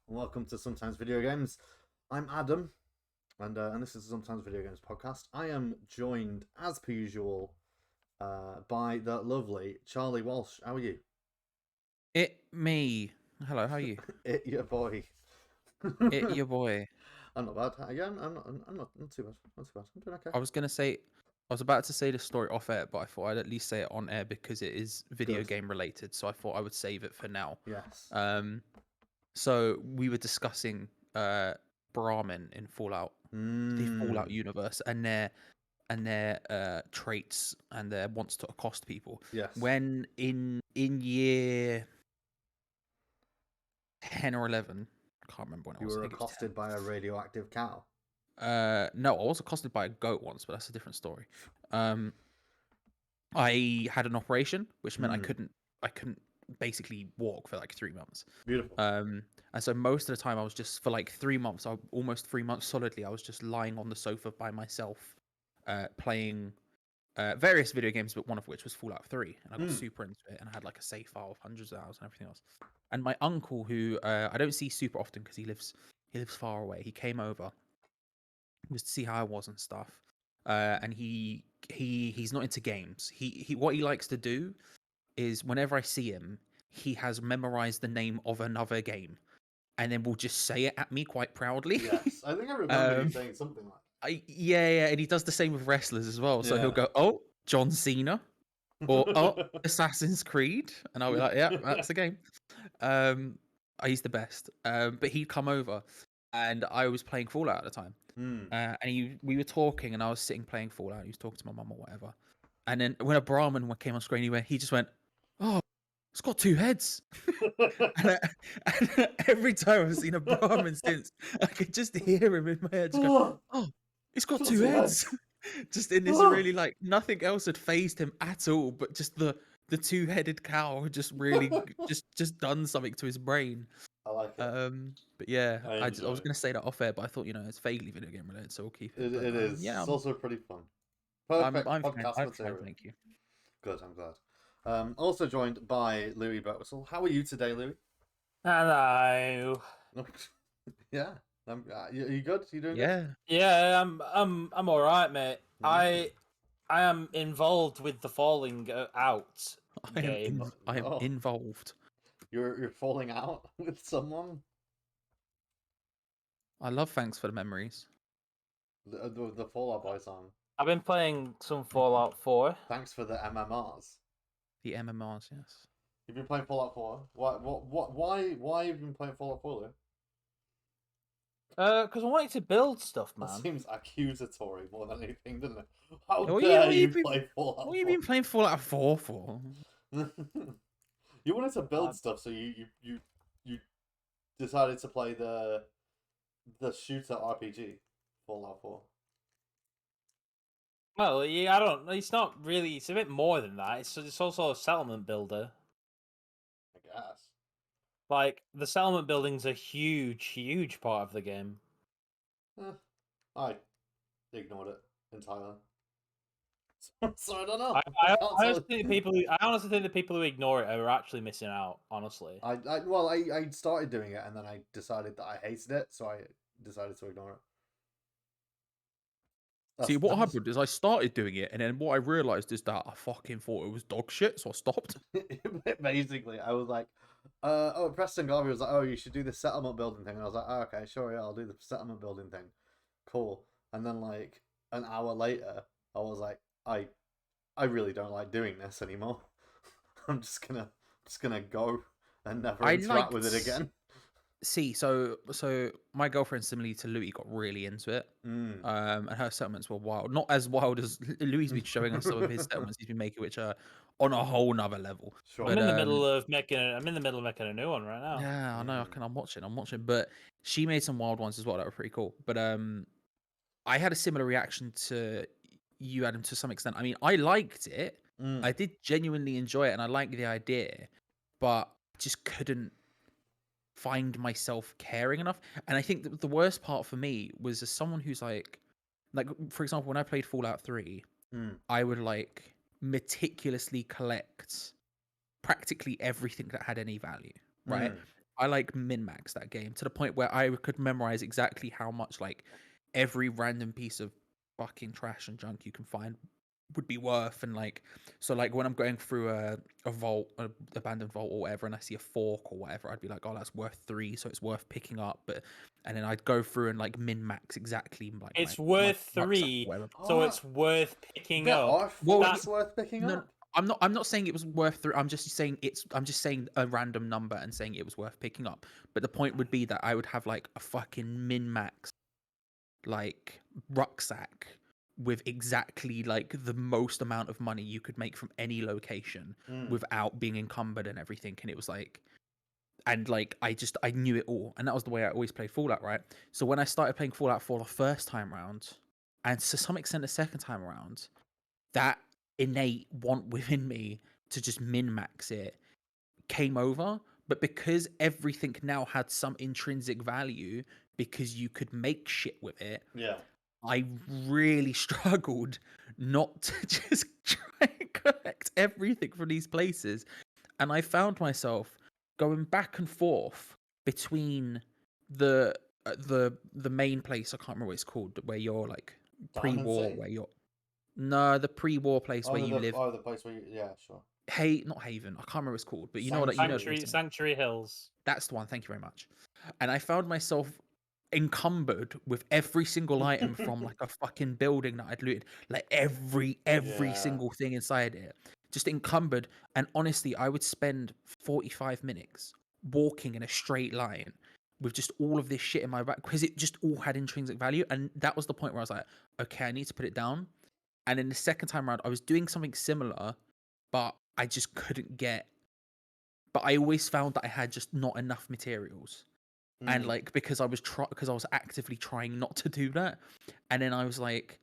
Welcome to Sometimes Video Games. I'm Adam, and this is the Sometimes Video Games podcast. I am joined, as per usual, by the lovely Charlie Walsh. How are you? Me. Hello, how are you? Your boy. Your boy. I'm not bad. Yeah, I'm not too bad. Not too bad. I'm doing okay. I was about to say this story off air, but I thought I'd at least say it on air because it is video Good. game related. So I thought I would save it for now. Yes. So we were discussing Brahmin in Fallout, the Fallout universe, and their traits and their wants to accost people. Yes. When in year 10 or 11, I can't remember when it You was. were I think it was 10. accosted by a radioactive cow. No, I was accosted by a goat once, but that's a different story. I had an operation, which meant I couldn't basically walk for like 3 months. Beautiful. And so most of the time I was just for like 3 months, almost 3 months solidly, I was just lying on the sofa by myself, playing various video games, but one of which was Fallout 3, and I got super into it, and I had like a save file of hundreds of hours and everything else. And my uncle, who I don't see super often because he lives far away, he came over just to see how I was and stuff. And he's not into games. He what he likes to do is whenever I see him, he has memorized the name of another game, and then will just say it at me quite proudly. Yes, I think I remember you saying something like. Yeah, and he does the same with wrestlers as well. So he'll go, "Oh, John Cena," or "Oh, Assassin's Creed," and I'll be like, "Yeah, that's the game." He's the best. But he'd come over, and I was playing Fallout at the time. And we were talking, and I was sitting playing Fallout. He was talking to my mum or whatever. And then when a Brahmin came on screen, he just went, "Oh, it's got 2 heads." and every time I've seen a Brahmin since, I could just hear him in my head just go, "Oh, it's got 2 heads." Just in this really like nothing else had phased him at all, but just the 2-headed cow had just really just done something to his brain. I like it. But yeah, I enjoy was it. gonna say that off air, but I thought it's vaguely video game related, so we'll keep it. It But, is. yeah, It's also pretty fun. I'm Perfect fine. podcast I'm fine, material. thank you. Good, I'm glad. Also joined by Louis Birtwistle. How are you today, Louis? Hello. Yeah. You good? You doing Yeah. Yeah, I'm all right, mate. I am involved with the falling out game. I am involved. You're falling out with someone? I love Thanks for the Memories. The Fallout Boy song. I've been playing some Fallout 4. Thanks for the MMRs. The MMRs, yes. You've been playing Fallout 4? Why have you been playing Fallout 4, Louis? Because I wanted to build stuff, man. That seems accusatory more than anything, doesn't it? How dare you play Fallout 4? What have you been playing Fallout 4 for? You wanted to build stuff, so you decided to play the shooter RPG Fallout 4. Well, yeah, I don't. It's not really. It's a bit more than that. It's also a settlement builder. I guess. Like the settlement building's a huge part of the game. I ignored it entirely. So I don't know. I honestly think the people who ignore it are actually missing out. Honestly, I started doing it and then I decided that I hated it, so I decided to ignore it. See, what happened is I started doing it, and then what I realised is that I fucking thought it was dog shit, so I stopped. Basically, I was like, Preston Garvey was like, oh, you should do the settlement building thing. And I was like, oh, okay, sure, yeah, I'll do the settlement building thing. Cool. And then, like, an hour later, I was like, I really don't like doing this anymore. I'm just gonna go and never interact with it again. See, so my girlfriend, similarly to Louis, got really into it. And her settlements were wild. Not as wild as Louis' been showing us some of his settlements he's been making, which are on a whole nother level. Sure. I'm in the middle of making a new one right now. Yeah, I know. I'm watching. But she made some wild ones as well that were pretty cool. But I had a similar reaction to you, Adam, to some extent. I mean, I liked it. I did genuinely enjoy it, and I liked the idea, but I just couldn't find myself caring enough. And I think the worst part for me was as someone who's like for example, when I played Fallout 3, I would like meticulously collect practically everything that had any value, right? I like min-max that game to the point where I could memorize exactly how much like every random piece of fucking trash and junk you can find would be worth. And like, so like when I'm going through a vault, a abandoned vault or whatever, and I see a fork or whatever, I'd be like, oh, that's worth 3, so it's worth picking up. But and then I'd go through and like min-max exactly like It's my worth rucksack or 3, whatever. so Oh, it's worth picking there up. are Well, forks worth picking no, up. I'm not saying it was worth 3. I'm just saying I'm just saying a random number and saying it was worth picking up. But the point would be that I would have like a fucking min-max like rucksack with exactly like the most amount of money you could make from any location without being encumbered and everything. And it was like, and like I knew it all, and that was the way I always played Fallout, right? So when I started playing Fallout 4 the first time round, and to some extent the second time around, that innate want within me to just min max it came over. But because everything now had some intrinsic value because you could make shit with it, Yeah. I really struggled not to just try and collect everything from these places. And I found myself going back and forth between the the main place, I can't remember what it's called, where you're like Diamond pre-war, City? where you're no, the pre-war place where you live. The place where you, yeah, sure. Not Haven. I can't remember what it's called, but you know what you know. what I'm saying. Sanctuary Hills. That's the one. Thank you very much. And I found myself encumbered with every single item from like a fucking building that I'd looted, like every Yeah. single thing inside it, just encumbered. And honestly, I would spend 45 minutes walking in a straight line with just all of this shit in my back because it just all had intrinsic value. And that was the point where I was like, okay, I need to put it down. And then the second time around, I was doing something similar, but I just couldn't get. But I always found that I had just not enough materials, and like because I was actively trying not to do that, and then I was like,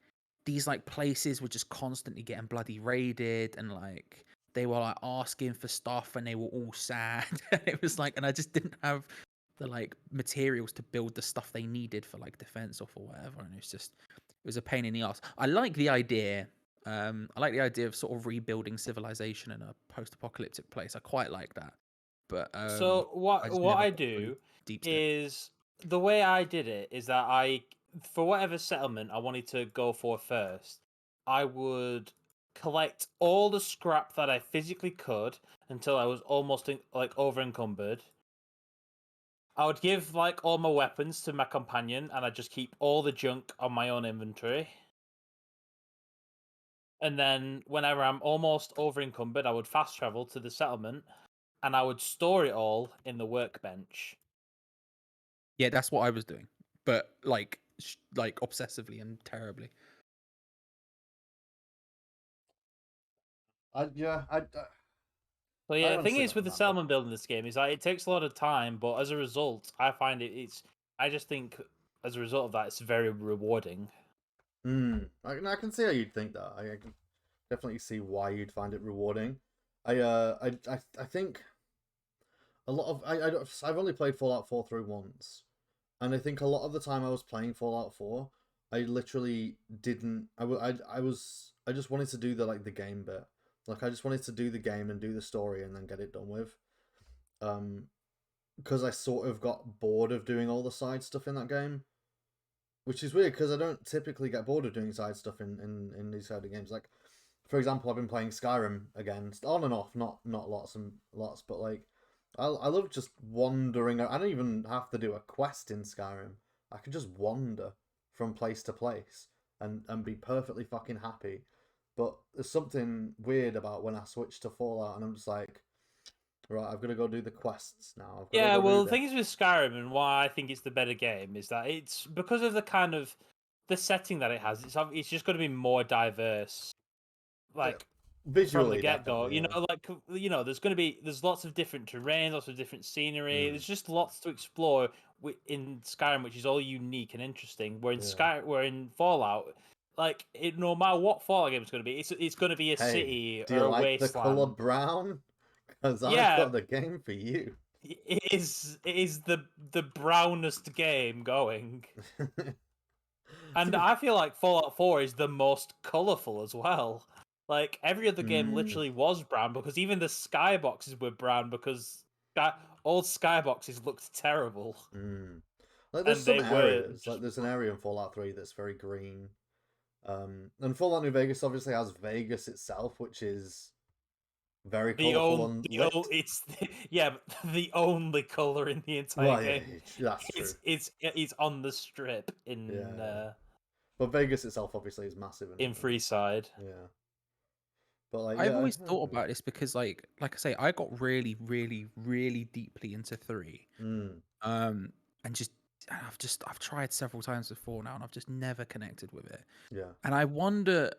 these like places were just constantly getting bloody raided, and like they were like asking for stuff, and they were all sad. And it was like, and I just didn't have the like materials to build the stuff they needed for like defense or for whatever, and it was a pain in the ass. I like the idea. I like the idea of sort of rebuilding civilization in a post-apocalyptic place. I quite like that, but So I what just what never I got through do deep step. is the way I did it is that for whatever settlement I wanted to go for first, I would collect all the scrap that I physically could until I was almost like over encumbered. I would give like all my weapons to my companion, and I'd just keep all the junk on my own inventory. And then whenever I'm almost over encumbered, I would fast travel to the settlement, and I would store it all in the workbench. Yeah, that's what I was doing, but like obsessively and terribly. I So I yeah, the thing honestly is don't with the remember. settlement building in this game is that it takes a lot of time, but as a result, I find I just think as a result of that, it's very rewarding. I can see how you'd think that. I can definitely see why you'd find it rewarding. I think a lot of I've only played Fallout 4 through once, and I think a lot of the time I was playing Fallout 4, I literally didn't. I just wanted to do the game bit. Like I just wanted to do the game and do the story and then get it done with. Because I sort of got bored of doing all the side stuff in that game, which is weird because I don't typically get bored of doing side stuff in these kind of games. Like, for example, I've been playing Skyrim again, on and off, not lots and lots, but like, I love just wandering. I don't even have to do a quest in Skyrim. I can just wander from place to place and be perfectly fucking happy. But there's something weird about when I switch to Fallout and I'm just like, right, I've got to go do the quests now. I've got Yeah, to go well, do the thing is with Skyrim and why I think it's the better game is that it's because of the kind of the setting that it has. It's just going to be more diverse, like from the visually, get go. definitely. There's lots of different terrain, lots of different scenery. Mm. There's just lots to explore in Skyrim, which is all unique and interesting. Where in Fallout, like no matter what Fallout game it's going to be, it's going to be a city Do or you a like the wasteland. color brown? Because I've Yeah, got the game for you. it is the brownest game going. And I feel like Fallout 4 is the most colorful as well. Like every other game literally was brown because even the skyboxes were brown because old skyboxes looked terrible. Like there's And some they were areas, just like there's an area in Fallout 3 that's very green. And Fallout New Vegas obviously has Vegas itself, which is very colorful and lit. but the only color in the entire Well, yeah, game. that's true. It's on the strip Yeah. But Vegas itself obviously is massive in Freeside. Yeah. But like, I've yeah, always thought about this because, like I say, I got really, really, really deeply into 3. And I've tried several times before now, and I've just never connected with it. Yeah. And I wonder,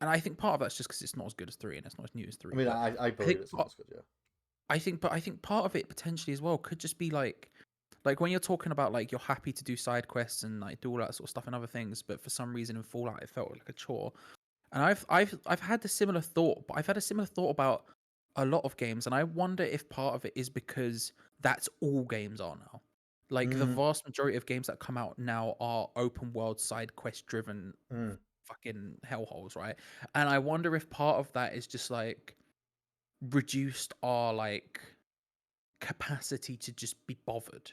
and I think part of that's just because it's not as good as 3 and it's not as new as 3. I mean, but I believe it's not as good, yeah. I think part of it potentially as well could just be like when you're talking about like you're happy to do side quests and like do all that sort of stuff and other things, but for some reason in Fallout it felt like a chore. And I've had a similar thought, but I've had a similar thought about a lot of games, and I wonder if part of it is because that's all games are now. Like the vast majority of games that come out now are open world side quest driven fucking hellholes, right? And I wonder if part of that is just like reduced our like capacity to just be bothered.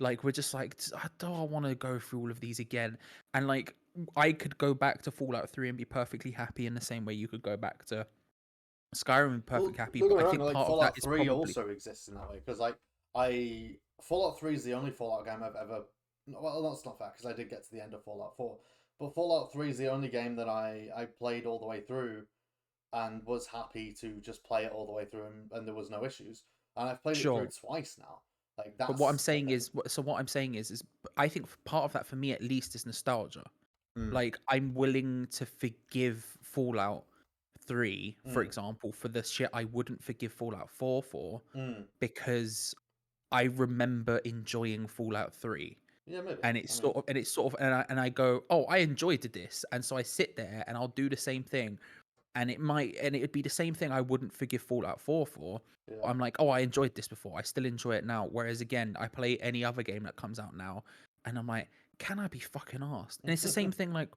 Like we're just like, I don't want to go through all of these again. And like I could go back to Fallout 3 and be perfectly happy in the same way you could go back to Skyrim and be perfectly happy. Don't But get me I wrong, think like part of Fallout that is 3 probably also exists in that way because Fallout 3 is the only Fallout game I've ever. Well, that's not fair because I did get to the end of Fallout 4, but Fallout 3 is the only game that I played all the way through, and was happy to just play it all the way through, and there was no issues. And I've played it through twice now. Like that's. But what I'm saying is, I think part of that for me at least is nostalgia. Like I'm willing to forgive Fallout 3, for example, for the shit I wouldn't forgive Fallout 4 for, because I remember enjoying Fallout 3. Yeah, maybe. And it's sort of, and I go, oh, I enjoyed this, and so I sit there and I'll do the same thing, and it would be the same thing I wouldn't forgive Fallout 4 for. Yeah. I'm like, oh, I enjoyed this before, I still enjoy it now. Whereas again, I play any other game that comes out now, and I'm like, can I be fucking arsed? And it's the same thing, like,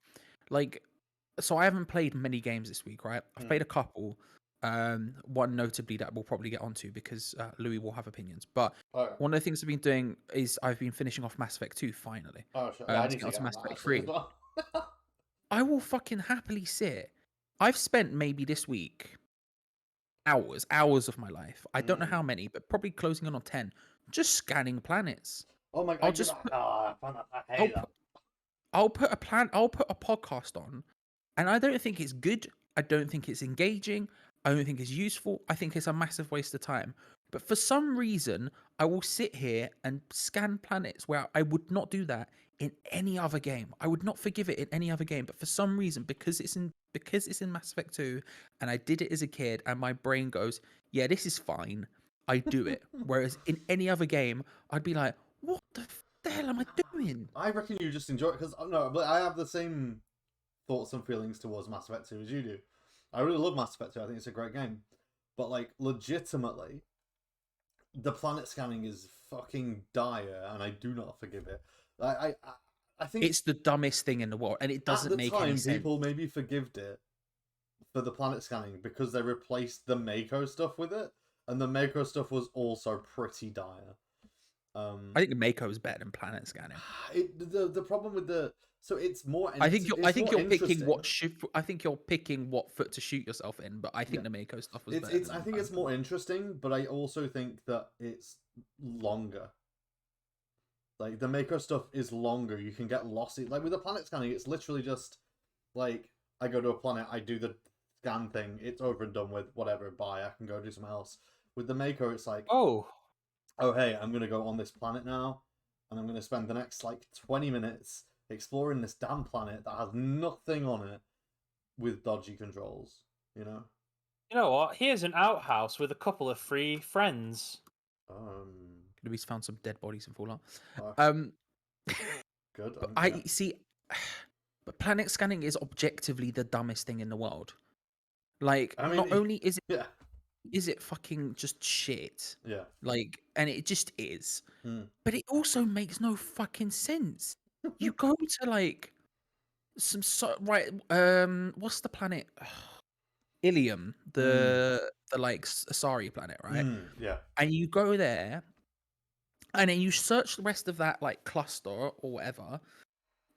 so I haven't played many games this week, right? I've played a couple. One notably that we'll probably get onto because Louis will have opinions. But one of the things I've been doing is I've been finishing off Mass Effect 2 finally. Oh, sure. Yeah, I need to to get Mass on Effect that 3. as well. I will fucking happily sit. I've spent maybe this week hours of my life. I don't know how many, but probably closing in on 10, just scanning planets. Oh my god! I hate that. I'll put a podcast on, and I don't think it's good. I don't think it's engaging. I don't think it's useful. I think it's a massive waste of time. But for some reason, I will sit here and scan planets where I would not do that in any other game. I would not forgive it in any other game. But for some reason, because it's in Mass Effect 2, and I did it as a kid, and my brain goes, yeah, this is fine. I do it. Whereas in any other game, I'd be like, what the hell am I doing? I reckon you just enjoy it because no, but I have the same thoughts and feelings towards Mass Effect 2 as you do. I really love Mass Effect 2. I think it's a great game, but like legitimately, the planet scanning is fucking dire, and I do not forgive it. I think it's the dumbest thing in the world, and it doesn't make any sense. People maybe forgived it for the planet scanning because they replaced the Mako stuff with it, and the Mako stuff was also pretty dire. I think the Mako is better than planet scanning. The problem with it's more. I think you're picking what foot to shoot yourself in, but I think the Mako stuff was better. I think it's more interesting, but I also think that it's longer. Like the Mako stuff is longer. You can get lost. Like with the planet scanning, it's literally just like I go to a planet, I do the scan thing, it's over and done with. Whatever, bye. I can go do something else. With the Mako, it's like oh hey, I'm gonna go on this planet now, and I'm gonna spend the next like 20 minutes exploring this damn planet that has nothing on it with dodgy controls. You know what? Here's an outhouse with a couple of free friends. Louis found some dead bodies in Fallout. Good. But see, but planet scanning is objectively the dumbest thing in the world. Like, I mean, not only is it. Yeah. Is it fucking just shit? Yeah. Like, and it just is. But it also makes no fucking sense. You go to like what's the planet? Ilium, Mm. the like Asari planet, right? Yeah. And you go there, and then you search the rest of that like cluster or whatever,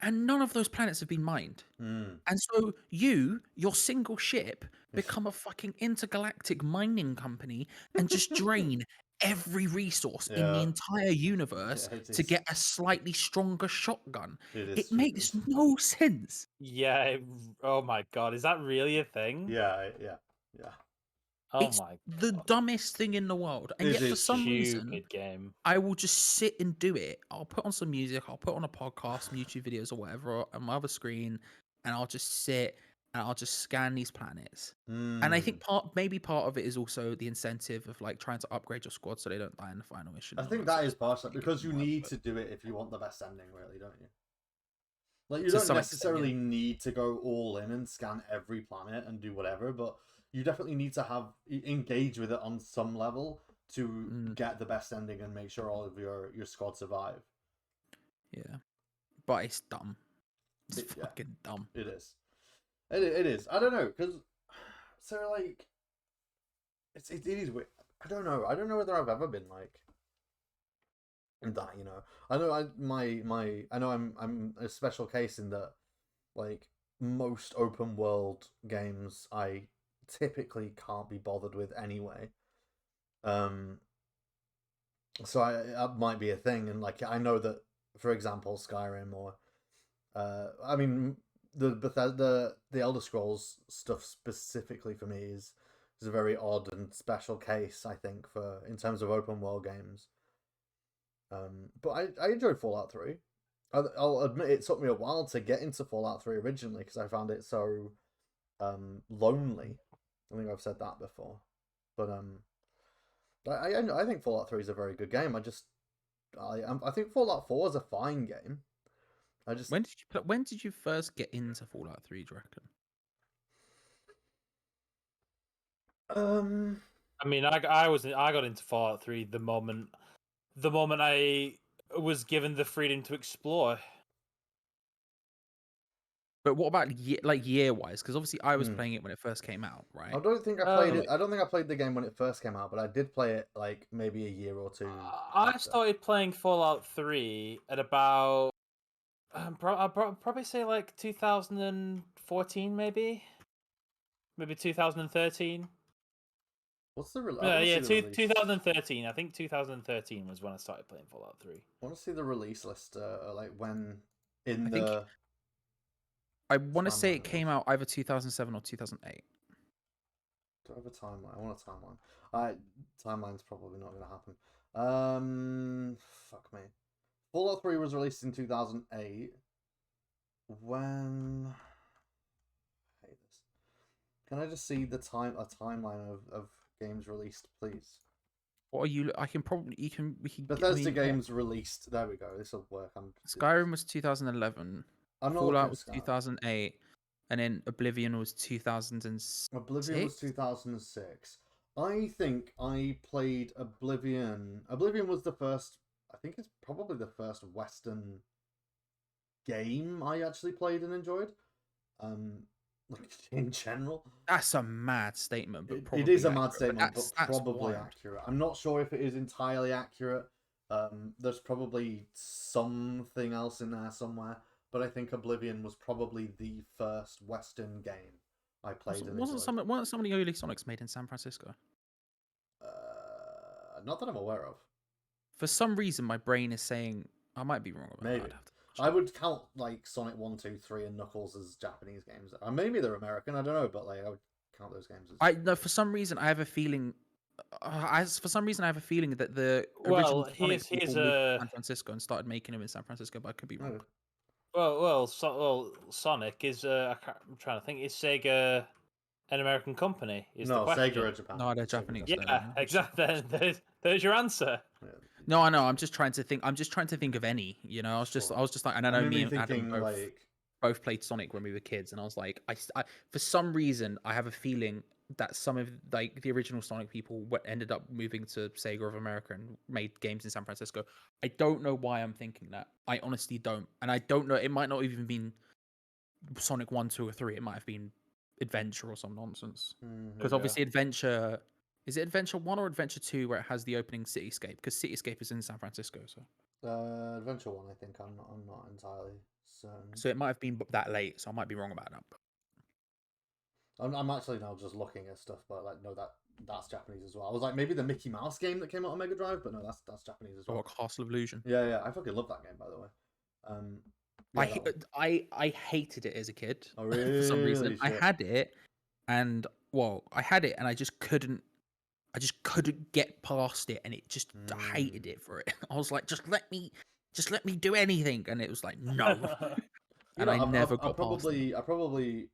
and none of those planets have been mined. Mm. And so your single ship, become a fucking intergalactic mining company and just drain every resource in the Yeah. entire universe Yeah, it to is. get a slightly stronger shotgun. It is It makes stupid. no sense. Yeah. Oh my god, is that really a thing? Yeah. Oh It's my the god. dumbest thing in the world. And It yet, for is some stupid. reason, Stupid game. I will just sit and do it. I'll put on some music, I'll put on a podcast, some YouTube videos or whatever on my other screen, and I'll just sit and I'll just scan these planets. And I think maybe part of it is also the incentive of like trying to upgrade your squad so they don't die in the final mission. I and all think that that sort is of stuff. partially You get because you more need output. to do it if you want the best ending, really, don't you? Like, you To don't some extent, necessarily need to go all in and scan every planet and do whatever, but you definitely need to have engage with it on some level to get the best ending and make sure all of your squad survive. Yeah, but it's dumb. It's Yeah, fucking dumb. it is. It is. I don't know, because so like it is weird. I don't know. I don't know whether I've ever been like that. You know, I know I know I'm a special case in that, like, most open world games I typically can't be bothered with anyway. So that might be a thing, and like I know that, for example, Skyrim or I mean the Bethesda, the Elder Scrolls stuff specifically for me is a very odd and special case, I think, for in terms of open world games. But I enjoyed Fallout 3. I'll admit it took me a while to get into Fallout 3 originally because I found it so lonely. I think I've said that before, but I think Fallout 3 is a very good game. I think Fallout 4 is a fine game. When did you first get into Fallout 3, do you reckon? I mean, I got into Fallout 3 the moment I was given the freedom to explore. But what about year wise? Because obviously I was playing it when it first came out, I right? don't think I played it. I don't think I played the game when it first came out, but I did play it like maybe a year or two. I after. started playing Fallout 3 at about I'd probably say like 2014, maybe 2013. What's the release? Yeah, 2013. I think 2013 was when I started playing Fallout 3. I want to see the release list, like when in I think the. I want to say timeline it came out either 2007 or 2008. Do I have a timeline? I want a timeline. Timeline's probably not going to happen. Fuck me. Fallout 3 was released in 2008. When? I hate this. Can I just see a timeline of games released, please? What are you? I can probably we can. Bethesda games released. There we go. This will work. Skyrim was 2011. I'm not Fallout was looking at Skyrim. 2008, and then Oblivion was 2006. Oblivion was 2006. I think I played Oblivion. Oblivion was the first. I think it's probably the first Western game I actually played and enjoyed. Like in general. That's a mad statement, but It is a mad accurate. statement, but That's probably wild. accurate. I'm not sure if it is entirely accurate. There's probably something else in there somewhere, but I think Oblivion was probably the first Western game I played. Weren't some of the early Sonics made in San Francisco? Not that I'm aware of. For some reason, my brain is saying I might be wrong about Maybe. that. I would count like Sonic 1, 2, 3, and Knuckles as Japanese games. Maybe they're American. I don't know, but like I would count those games as. I no. For some reason, I have a feeling. For some reason, I have a feeling that the original Sonic people moved to San Francisco and started making them in San Francisco, but I could be wrong. Well, Sonic is. I'm trying to think. Is Sega an American company? Is the question. Sega are Japan. No, they're Japanese. Yeah, exactly. There's your answer. Yeah. No, I know. I'm just trying to think. I'm just trying to think of any. You know, I was just like, and I know me and Adam both played Sonic when we were kids, and I was like, I for some reason I have a feeling that some of like the original Sonic people ended up moving to Sega of America and made games in San Francisco. I don't know why I'm thinking that. I honestly don't, and I don't know. It might not even been Sonic 1, 2, or 3. It might have been adventure or some nonsense. There Because you obviously adventure is it Adventure 1 or Adventure 2 where it has the opening cityscape? Because cityscape is in San Francisco, so go. Adventure 1, I think. I'm not entirely certain. it might have been that late, so I might be wrong about that. But I'm actually now just looking at stuff, but like, no, that's Japanese as well. I was like, maybe the Mickey Mouse game that came out on Mega Drive, but no, that's Japanese as well. or Castle of Illusion. Yeah, I fucking love that game, by the way. Yeah, that one. I hated it as a kid Oh, for some reason. really? I Shit. had it, and I had it, and I just couldn't get past it, and it just I hated it for it. I was like, just let me do anything, and it was like no, and I never got past it. I probably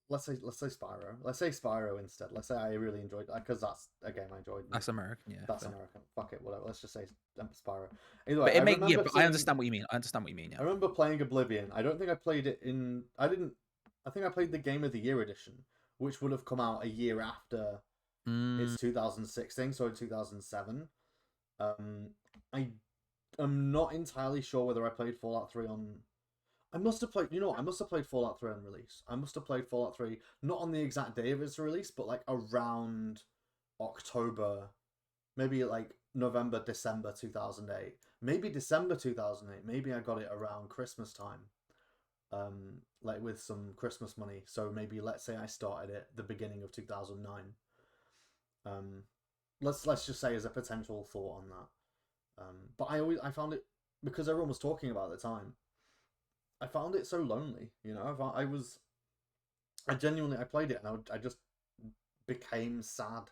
let's say Spyro. Let's say Spyro instead. Let's say I really enjoyed because that's a game I enjoyed. That's American, yeah. That's fair. American. Fuck it, whatever. Let's just say Spyro. Either way, But I understand what you mean. Yeah. I remember playing Oblivion. I don't think I played it in. I didn't. I think I played the Game of the Year edition, which would have come out a year after its 2006 thing, so in 2007. I am not entirely sure whether I played Fallout 3 on. I must have played. You know what? I must have played Fallout 3 on release. I must have played Fallout 3 not on the exact day of its release, but like around October, maybe like November, December 2008, maybe December 2008. Maybe I got it around Christmas time, like with some Christmas money. So maybe let's say I started it the beginning of 2009. Let's just say as a potential thought on that. But I found it because everyone was talking about it at the time. I found it so lonely, you know. I genuinely played it and I just became sad.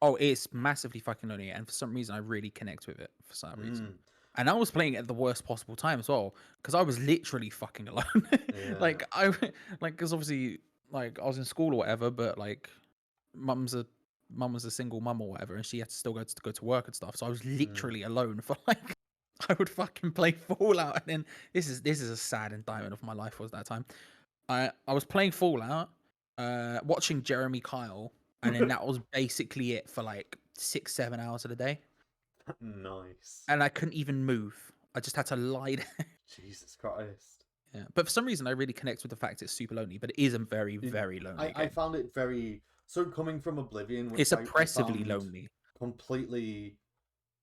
Oh, it's massively fucking lonely, and for some reason, I really connect with it for some reason. And I was playing it at the worst possible time as well, because I was literally fucking alone. Like because obviously, like I was in school or whatever, but like, mum was a single mum or whatever, and she had to still go to work and stuff. So I was literally alone for like. I would fucking play Fallout, and then this is a sad indictment of my life was that time. I was playing Fallout, watching Jeremy Kyle, and then that was basically it for like 6-7 hours of the day. Nice. And I couldn't even move. I just had to lie there. Jesus Christ. Yeah, but for some reason I really connect with the fact it's super lonely, but it is a very very lonely game. I found it very so coming from Oblivion, which it's oppressively lonely. Completely.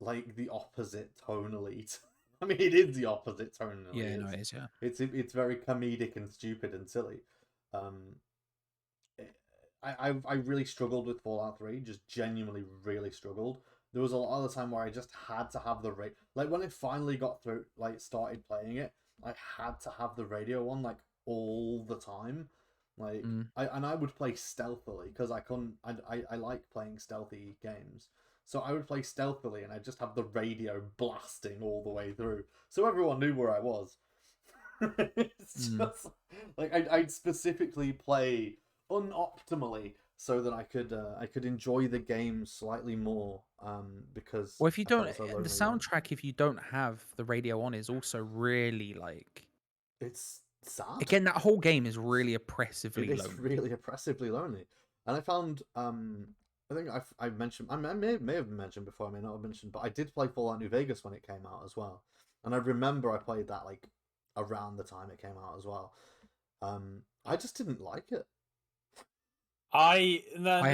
Like the opposite tonally. I mean, it is the opposite tonally. Yeah, no, it is. Yeah, it's very comedic and stupid and silly. I really struggled with Fallout 3. Just genuinely really struggled. There was a lot of the time where I just had to have the like when I finally got through, like started playing it, I had to have the radio on like all the time. Like I would play stealthily because I couldn't. I like playing stealthy games. So I would play stealthily and I'd just have the radio blasting all the way through. So everyone knew where I was. It's just like I'd specifically play unoptimally so that I could enjoy the game slightly more. Because if you don't the soundtrack, if you don't have the radio on, is also really like it's sad. Again, that whole game is really oppressively lonely. It's really oppressively lonely. And I found I think I've mentioned, I may have mentioned before, I may not have mentioned, but I did play Fallout New Vegas when it came out as well. And I remember I played that like around the time it came out as well. I just didn't like it.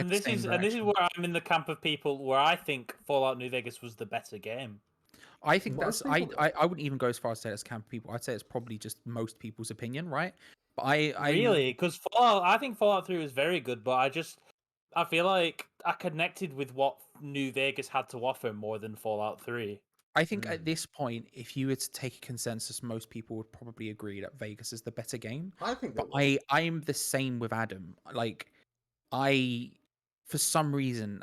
This is where I'm in the camp of people where I think Fallout New Vegas was the better game. I think I wouldn't even go as far as to say it's camp of people. I'd say it's probably just most people's opinion, right? But I really, because I think Fallout 3 was very good, but I feel like I connected with what New Vegas had to offer more than Fallout 3. I think at this point, if you were to take a consensus, most people would probably agree that Vegas is the better game. I think, but I'm the same with Adam. Like, for some reason,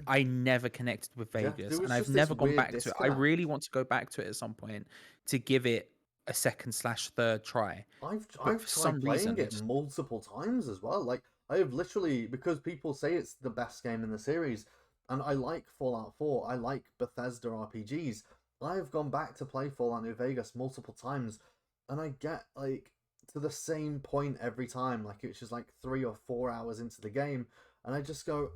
I never connected with Vegas, and I've never gone back to it. I really want to go back to it at some point to give it a second/third try. I've tried playing it multiple times as well. Like, I have literally, because people say it's the best game in the series, and I like Fallout 4, I like Bethesda RPGs. I have gone back to play Fallout New Vegas multiple times, and I get like to the same point every time. Like, it's just like 3 or 4 hours into the game, and I just go,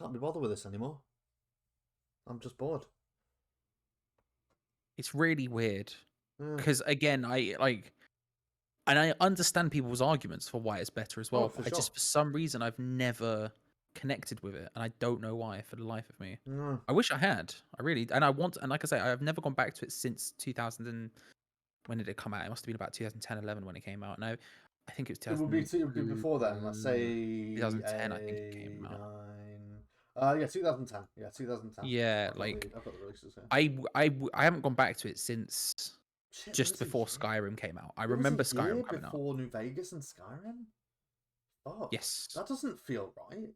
can't be bothered with this anymore. I'm just bored. It's really weird because again, I And I understand people's arguments for why it's better as well. for I just, sure. for some reason, I've never connected with it, and I don't know why for the life of me. No. I wish I had. I really, and like I say, I've never gone back to it since 2000. When did it come out? It must have been about 2010, 11 when it came out. No, I think it was It would be before then. Let's say 2010. I think it came out. 2010. Yeah, 2010. Yeah, I've like got the releases here. I haven't gone back to it since Shit, just before Skyrim came out. I it was remember a year Skyrim coming out. before New Vegas and Skyrim. Oh, Yes. that doesn't feel right.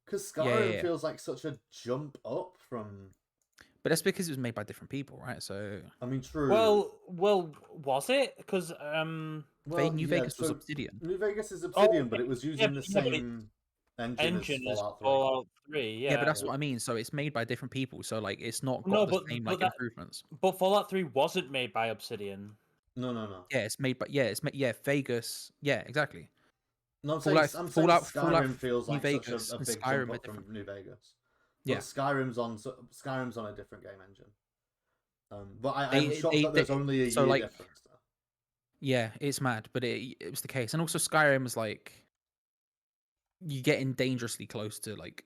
Because Yeah, Skyrim yeah. feels like such a jump up from. But that's because it was made by different people, right? So I mean, true. Well, was it? Because New Vegas was Obsidian. New Vegas is Obsidian, okay. but it was Yeah, using but the yeah, but same engine as as Fallout 3. Fallout 3. Yeah, but that's Yeah. what I mean. So it's made by different people. So like, it's not got No, the but same but like that improvements. but Fallout 3 wasn't made by Obsidian. No. Yeah, it's made by Vegas. Yeah, exactly. No, I'm Fallout, saying Fallout, Skyrim feels New like Vegas such a and big Skyrim jump are up from different. New Vegas. Yeah. But Skyrim's on a different game engine. But I'm They- shocked they- that there's they- only a so, year like, difference there. Yeah, it's mad, but it was the case. And also Skyrim is like you're getting dangerously close to like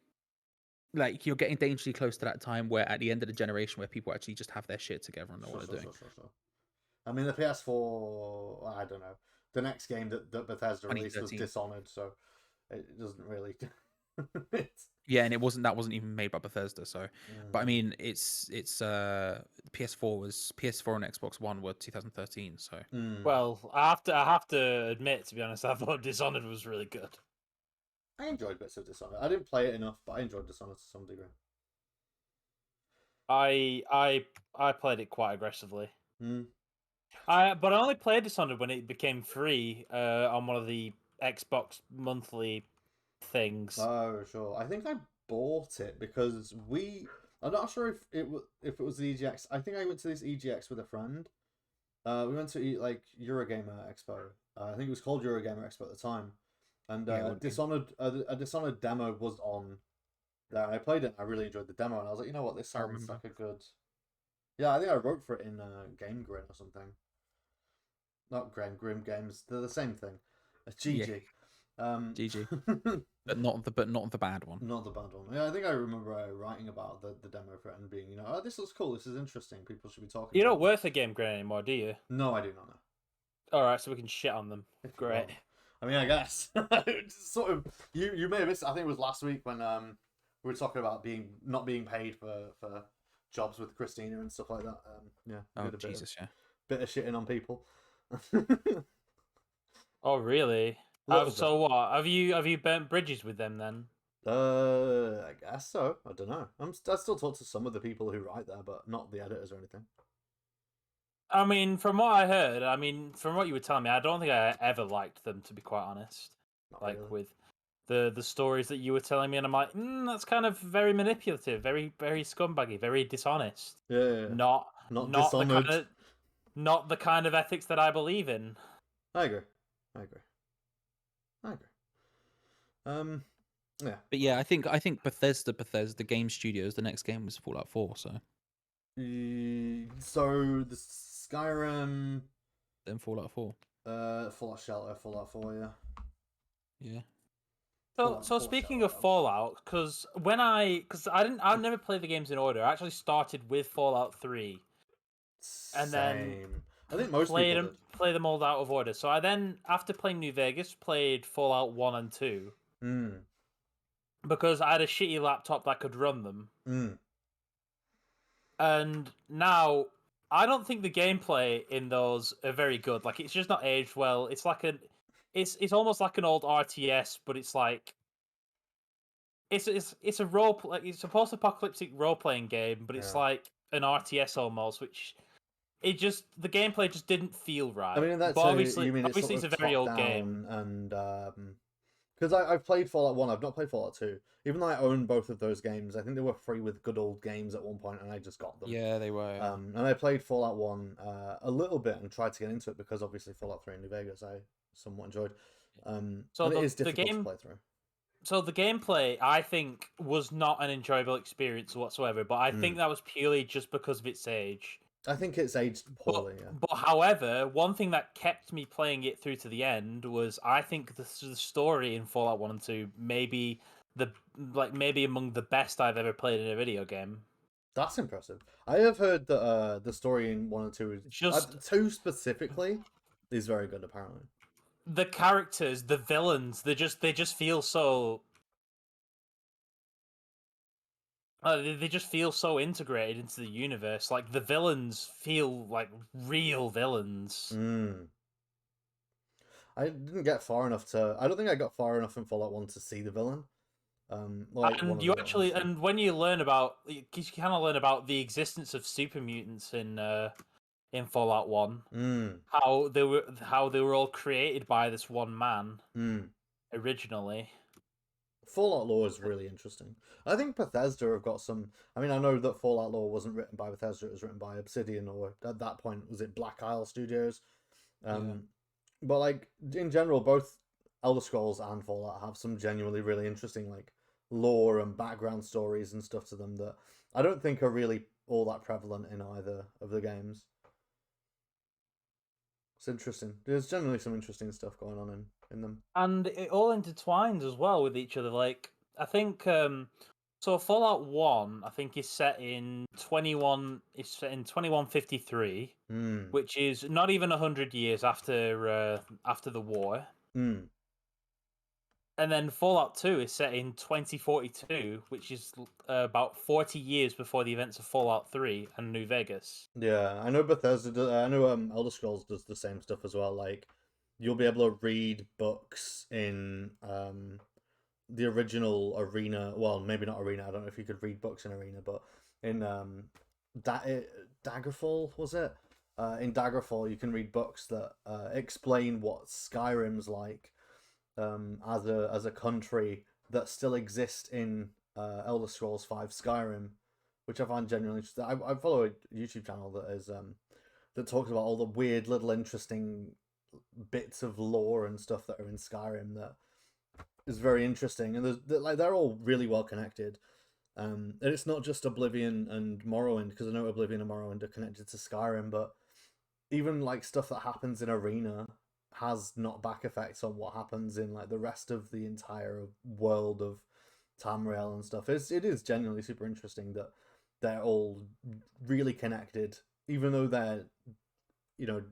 you're getting dangerously close to that time where at the end of the generation where people actually just have their shit together and know what they're doing. Sure. I mean, the PS4, I don't know. The next game that Bethesda released was 2013. Dishonored, so it doesn't really. Yeah, and that wasn't even made by Bethesda. So, but I mean, it's PS4 and Xbox One were 2013. So, Well, I have to admit, to be honest, I thought Dishonored was really good. I enjoyed bits of Dishonored. I didn't play it enough, but I enjoyed Dishonored to some degree. I played it quite aggressively. Mm. But I only played Dishonored when it became free on one of the Xbox monthly things. Oh, sure. I think I bought it because I'm not sure if it was the EGX. I think I went to this EGX with a friend. We went to like Eurogamer Expo. I think it was called Eurogamer Expo at the time. And Dishonored, a Dishonored demo was on there. And I played it and I really enjoyed the demo. And I was like, you know what, this sounds like a good. Yeah, I think I wrote for it in Game Grin or something. Not Grim Games. They're the same thing. It's GG. GG. but not the bad one. Not the bad one. Yeah, I think I remember writing about the demo for it and being, oh, this looks cool. This is interesting. People should be talking. You're about not worth a Game Grin anymore, do you? No, I do not know. All right, so we can shit on them. Great. I mean, I guess sort of. You may have missed it. I think it was last week when we were talking about not being paid for jobs with Christina and stuff like that. Yeah. Oh Jesus, bit of shitting on people. Oh really? So what? Have you burnt bridges with them then? I guess so. I don't know. I still talk to some of the people who write there, but not the editors or anything. I mean, from what I heard, from what you were telling me, I don't think I ever liked them, to be quite honest. Not like really. with the stories that you were telling me, and I'm like, that's kind of very manipulative, very very scumbaggy, very dishonest. Yeah. Not Dishonored. not the kind of ethics that I believe in. I agree. Yeah. But yeah, I think Bethesda Game Studios. The next game was Fallout 4. So the Skyrim, then Fallout 4. Fallout Shelter, Fallout 4. Yeah. So speaking of Fallout, because I've never played the games in order. I actually started with Fallout 3, and then I think most people did. play them all out of order. So I then, after playing New Vegas, played Fallout 1 and 2. Because I had a shitty laptop that could run them. And now, I don't think the gameplay in those are very good. Like, it's just not aged well. It's like it's almost like an old RTS, but it's like it's a it's a post-apocalyptic role-playing game, but it's like an RTS almost, which the gameplay just didn't feel right. I mean, that's but obviously it's a very old game. And because I've played Fallout 1, I've not played Fallout 2. Even though I own both of those games, I think they were free with Good Old Games at one point, and I just got them. Yeah, they were. And I played Fallout 1 a little bit and tried to get into it because obviously Fallout 3 in New Vegas I somewhat enjoyed. So it is difficult to play through. So the gameplay, I think, was not an enjoyable experience whatsoever, but I think that was purely just because of its age. I think it's aged poorly. Yeah. But however, one thing that kept me playing it through to the end was I think the story in Fallout 1 and 2 maybe maybe among the best I've ever played in a video game. That's impressive. I have heard that the story in 1 and 2 is Just 2 specifically is very good. Apparently, the characters, the villains, they just feel so. They just feel so integrated into the universe. Like the villains feel like real villains. I didn't get far enough to. I don't think I got far enough in Fallout 1 to see the villain. Like And you actually, and when you learn about, you kind of learn about the existence of super mutants in Fallout 1, how they were all created by this one man originally. Fallout lore is really interesting. I think Bethesda have got some. I mean, I know that Fallout lore wasn't written by Bethesda; it was written by Obsidian, or at that point, was it Black Isle Studios? But like in general, both Elder Scrolls and Fallout have some genuinely really interesting like lore and background stories and stuff to them that I don't think are really all that prevalent in either of the games. It's interesting. There's generally some interesting stuff going on in them. And it all intertwines as well with each other. Like, I think so Fallout 1, I think is set in 2153, which is not even 100 years after the war. And then Fallout 2 is set in 2042, which is about 40 years before the events of Fallout 3 and New Vegas. Yeah, I know Bethesda. I know Elder Scrolls does the same stuff as well. Like, you'll be able to read books in the original Arena. Well, maybe not Arena. I don't know if you could read books in Arena, but in Daggerfall, was it? In Daggerfall, you can read books that explain what Skyrim's like. As a country that still exists in Elder Scrolls 5 Skyrim, which I find genuinely interesting. I follow a YouTube channel that is that talks about all the weird little interesting bits of lore and stuff that are in Skyrim that is very interesting, and they're all really well connected. And it's not just Oblivion and Morrowind, because I know Oblivion and Morrowind are connected to Skyrim, but even like stuff that happens in Arena has knockback effects on what happens in like the rest of the entire world of Tamriel and stuff. It is genuinely super interesting that they're all really connected, even though they're, you know,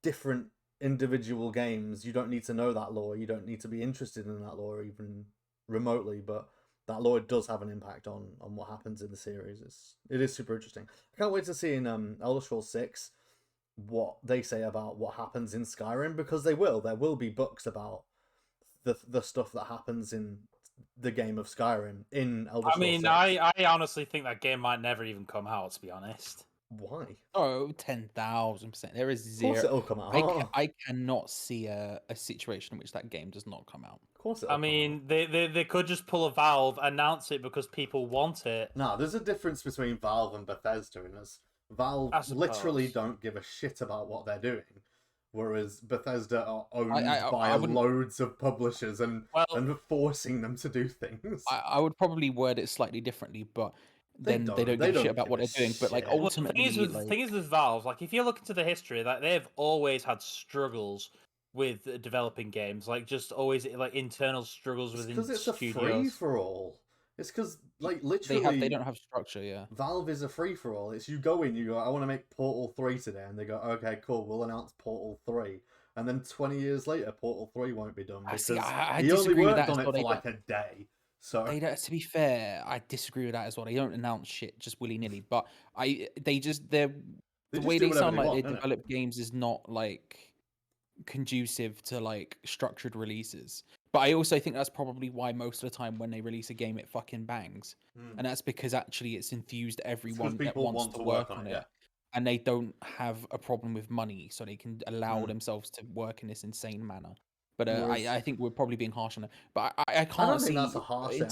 different individual games. You don't need to know that lore. You don't need to be interested in that lore even remotely, but that lore does have an impact on what happens in the series. It is super interesting. I can't wait to see in Elder Scrolls 6 what they say about what happens in Skyrim, because there will be books about the stuff that happens in the game of Skyrim in Elder Scrolls 6. I honestly think that game might never even come out, to be honest. Why? Oh, 10,000%. There is zero. Of course it'll come out. I cannot see a situation in which that game does not come out. Of course I mean, they could just pull a Valve, announce it because people want it. No, there's a difference between Valve and Bethesda in this. Valve literally don't give a shit about what they're doing, whereas Bethesda are owned by loads of publishers and forcing them to do things. I would probably word it slightly differently, but then they don't give a shit about what they're doing. But like ultimately, the thing is with Valve, like if you look into the history, like they've always had struggles with developing games, like just always like internal struggles within studios. Because it's a free for all. It's because, like, literally... They don't have structure, yeah. Valve is a free-for-all. It's you go in, you go, I want to make Portal 3 today, and they go, okay, cool, we'll announce Portal 3. And then 20 years later, Portal 3 won't be done, because he only worked on it for, like, a day. So to be fair, I disagree with that as well. They don't announce shit just willy-nilly, but the way they sound like they develop games is not, like, conducive to, like, structured releases. But I also think that's probably why most of the time when they release a game, it fucking bangs. And that's because actually it's enthused everyone that wants to work on it. Yeah. And they don't have a problem with money, so they can allow themselves to work in this insane manner. But I think we're probably being harsh on it. But I can't I don't see... think that's a harsh thing. I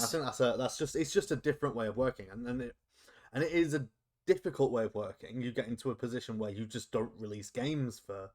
think it's just a different way of working. And it is a difficult way of working. You get into a position where you just don't release games for...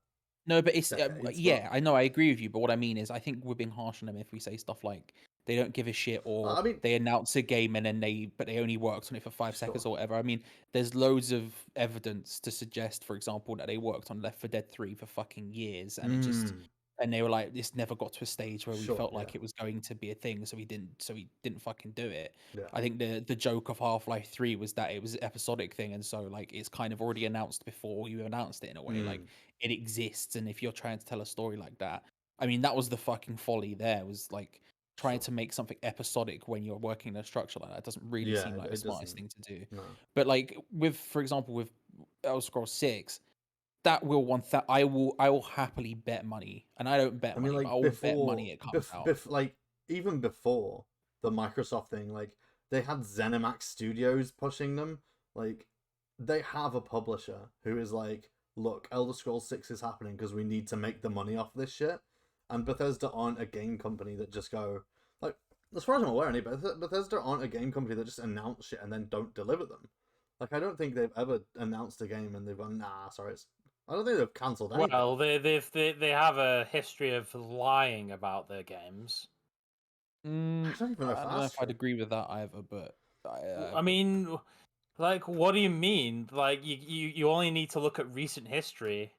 No, but it's I know, I agree with you. But what I mean is, I think we're being harsh on them if we say stuff like they don't give a shit, or I mean, they announce a game and then they only worked on it for 5 seconds sure. or whatever. I mean, there's loads of evidence to suggest, for example, that they worked on Left 4 Dead 3 for fucking years, and it just and they were like, this never got to a stage where we Sure, felt yeah. like it was going to be a thing, so we didn't fucking do it. Yeah. I think the joke of Half-Life 3 was that it was an episodic thing, and so like it's kind of already announced before you announced it in a way. Like it exists, and if you're trying to tell a story like that, I mean, that was the fucking folly there, was like trying to make something episodic when you're working in a structure like that doesn't really seem like the it smartest doesn't. thing to do. No. But like with, for example, with Elder Scrolls 6, that will want that I will happily bet money, and I don't bet I mean, money, but I like will bet money it comes out. like even before the Microsoft thing, like they had ZeniMax Studios pushing them. Like they have a publisher who is like, look, Elder Scrolls 6 is happening because we need to make the money off this shit. And Bethesda aren't a game company that just go, like, as far as I'm aware, Bethesda aren't a game company that just announce shit and then don't deliver them. Like, I don't think they've ever announced a game and they've gone, nah, sorry, I don't think they've cancelled anything. Well, they have a history of lying about their games. I don't even know if I don't know if I'd agree with that either, but I mean, like, what do you mean? Like, you only need to look at recent history.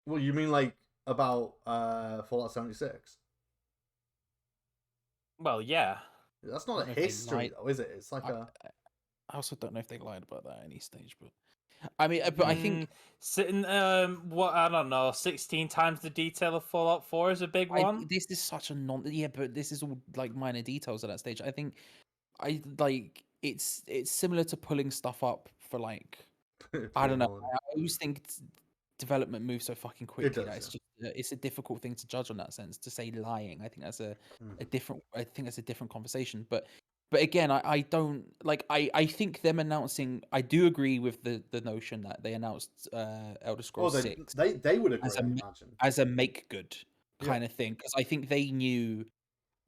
Well, you mean like about Fallout 76? Well, yeah. That's not a don't know if they history lied. though, is it? It's like I also don't know if they lied about that at any stage, but I mean, but I think sitting what, I don't know, 16 times the detail of Fallout 4 is a big one. this is such a yeah, but this is all like minor details at that stage. I think I like it's similar to pulling stuff up for like I don't know. I always think development moves so fucking quickly that it's just it's a difficult thing to judge on that sense. To say lying, I think that's a different. I think that's a different conversation. But again, I don't like. I think them announcing. I do agree with the notion that they announced Elder Scrolls 6 they would agree, as a imagine. as a make good kind of thing, because I think they knew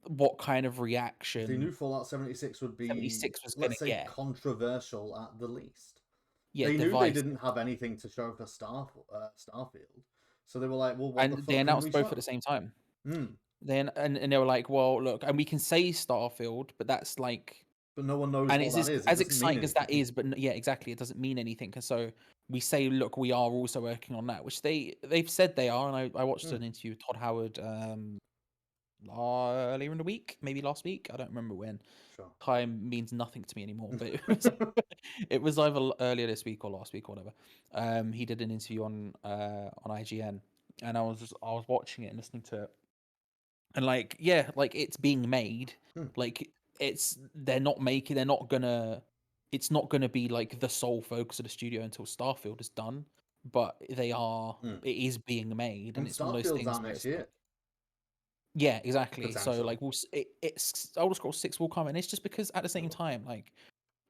what kind of reaction They knew Fallout 76 would be 76 was let's gonna say get. controversial at the least. Yeah, They knew they divisive. didn't have anything to show for Starfield, so they were like, "Well, what And the fuck they can announced we both show?" at the same time. Then and they were like, well, look, and we can say Starfield, but that's like, But no one knows and what it's that just, is. It as doesn't mean exciting as that anything. is, but yeah, exactly, it doesn't mean anything. And so we say, look, we are also working on that, which they've said they are. And I watched an interview with Todd Howard earlier in the week, maybe last week. I don't remember when. Sure. Time means nothing to me anymore, but it was either earlier this week or last week or whatever. He did an interview on IGN, and I was watching it and listening to it, and like, yeah, like it's being made. Like they're not gonna, it's not gonna be like the sole focus of the studio until Starfield is done, but they are. It is being made, and it's one of those Starfield's things out where next it's like, year. yeah, exactly. So Potentially. like it's Elder Scrolls 6 will come, and it's just because at the same time, like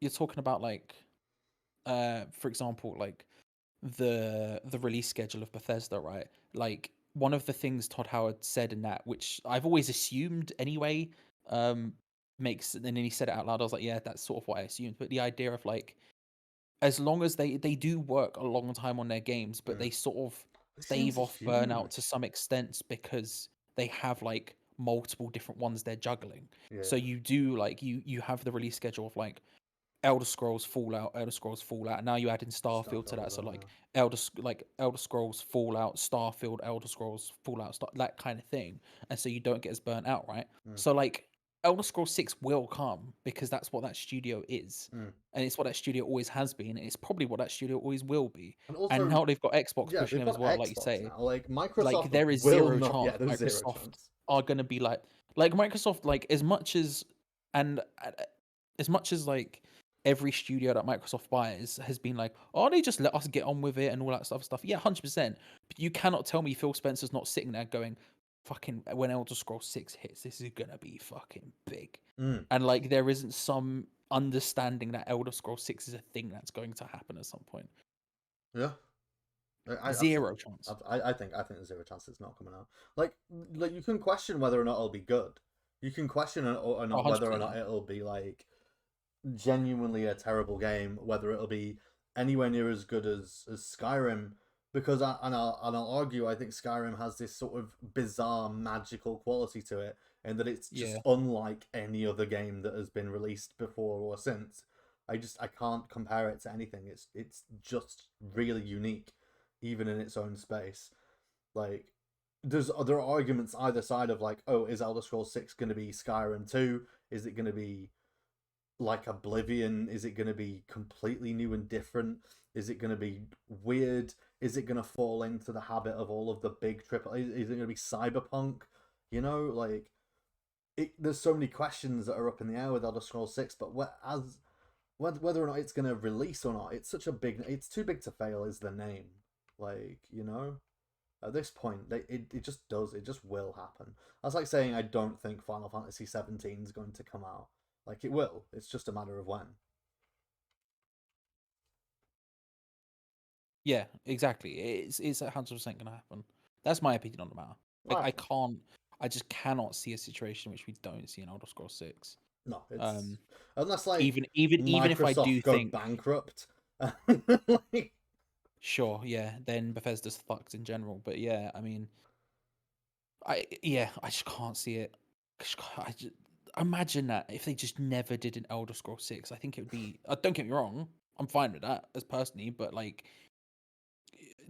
you're talking about like for example, like the release schedule of Bethesda, right? Like one of the things Todd Howard said in that, which I've always assumed anyway, makes, and then he said it out loud. I was like, yeah, that's sort of what I assumed. But the idea of like, as long as they do work a long time on their games, but they sort of stave off burnout to some extent because they have like multiple different ones they're juggling. So you do like you have the release schedule of like Elder Scrolls Fallout, and now you add in Starfield to that. So like Elder Scrolls Fallout, Starfield, Elder Scrolls Fallout, that kind of thing. And so you don't get as burnt out, right? So like Elder Scrolls 6 will come because that's what that studio is. And it's what that studio always has been, and it's probably what that studio always will be. And also, and now they've got Xbox yeah, pushing they've them as got well, like you Xbox say. now. Like Microsoft Like there is will zero not. chance Yeah, there's zero Microsoft chance. are gonna be like Microsoft, like as much as and as much as like every studio that Microsoft buys has been like, oh, they just let us get on with it and all that stuff. Yeah, 100%. But you cannot tell me Phil Spencer's not sitting there going, fucking, when Elder Scrolls 6 hits, this is gonna be fucking big. And like there isn't some understanding that Elder Scrolls 6 is a thing that's going to happen at some point. Yeah. Zero chance. I think there's zero chance it's not coming out. Like you can question whether or not it'll be good. You can question or not whether or not it'll be like genuinely a terrible game, whether it'll be anywhere near as good as Skyrim, because I'll argue, I think Skyrim has this sort of bizarre magical quality to it, and that it's just unlike any other game that has been released before or since. I can't compare it to anything. It's just really unique, even in its own space. Like, there are arguments either side of like, oh, is Elder Scrolls 6 going to be Skyrim 2? Is it going to be like Oblivion? Is it going to be completely new and different? Is it going to be weird? Is it going to fall into the habit of all of the big triple? Is it going to be Cyberpunk? You know, like, there's so many questions that are up in the air with Elder Scrolls 6, but whether or not it's going to release or not, it's too big to fail is the name. Like, you know, at this point, it just will happen. That's like saying I don't think Final Fantasy 17 is going to come out. Like, it will. It's just a matter of when. Yeah, exactly. It's 100% going to happen. That's my opinion on the matter. Like, I just cannot see a situation in which we don't see an Elder Scrolls 6. No, it's unless like even if I do think bankrupt. Like, sure, yeah, then Bethesda's fucked in general. But yeah, I mean, I just can't see it. I just imagine that if they just never did an Elder Scrolls 6, I think it would be. Don't get me wrong, I'm fine with that as personally, but like,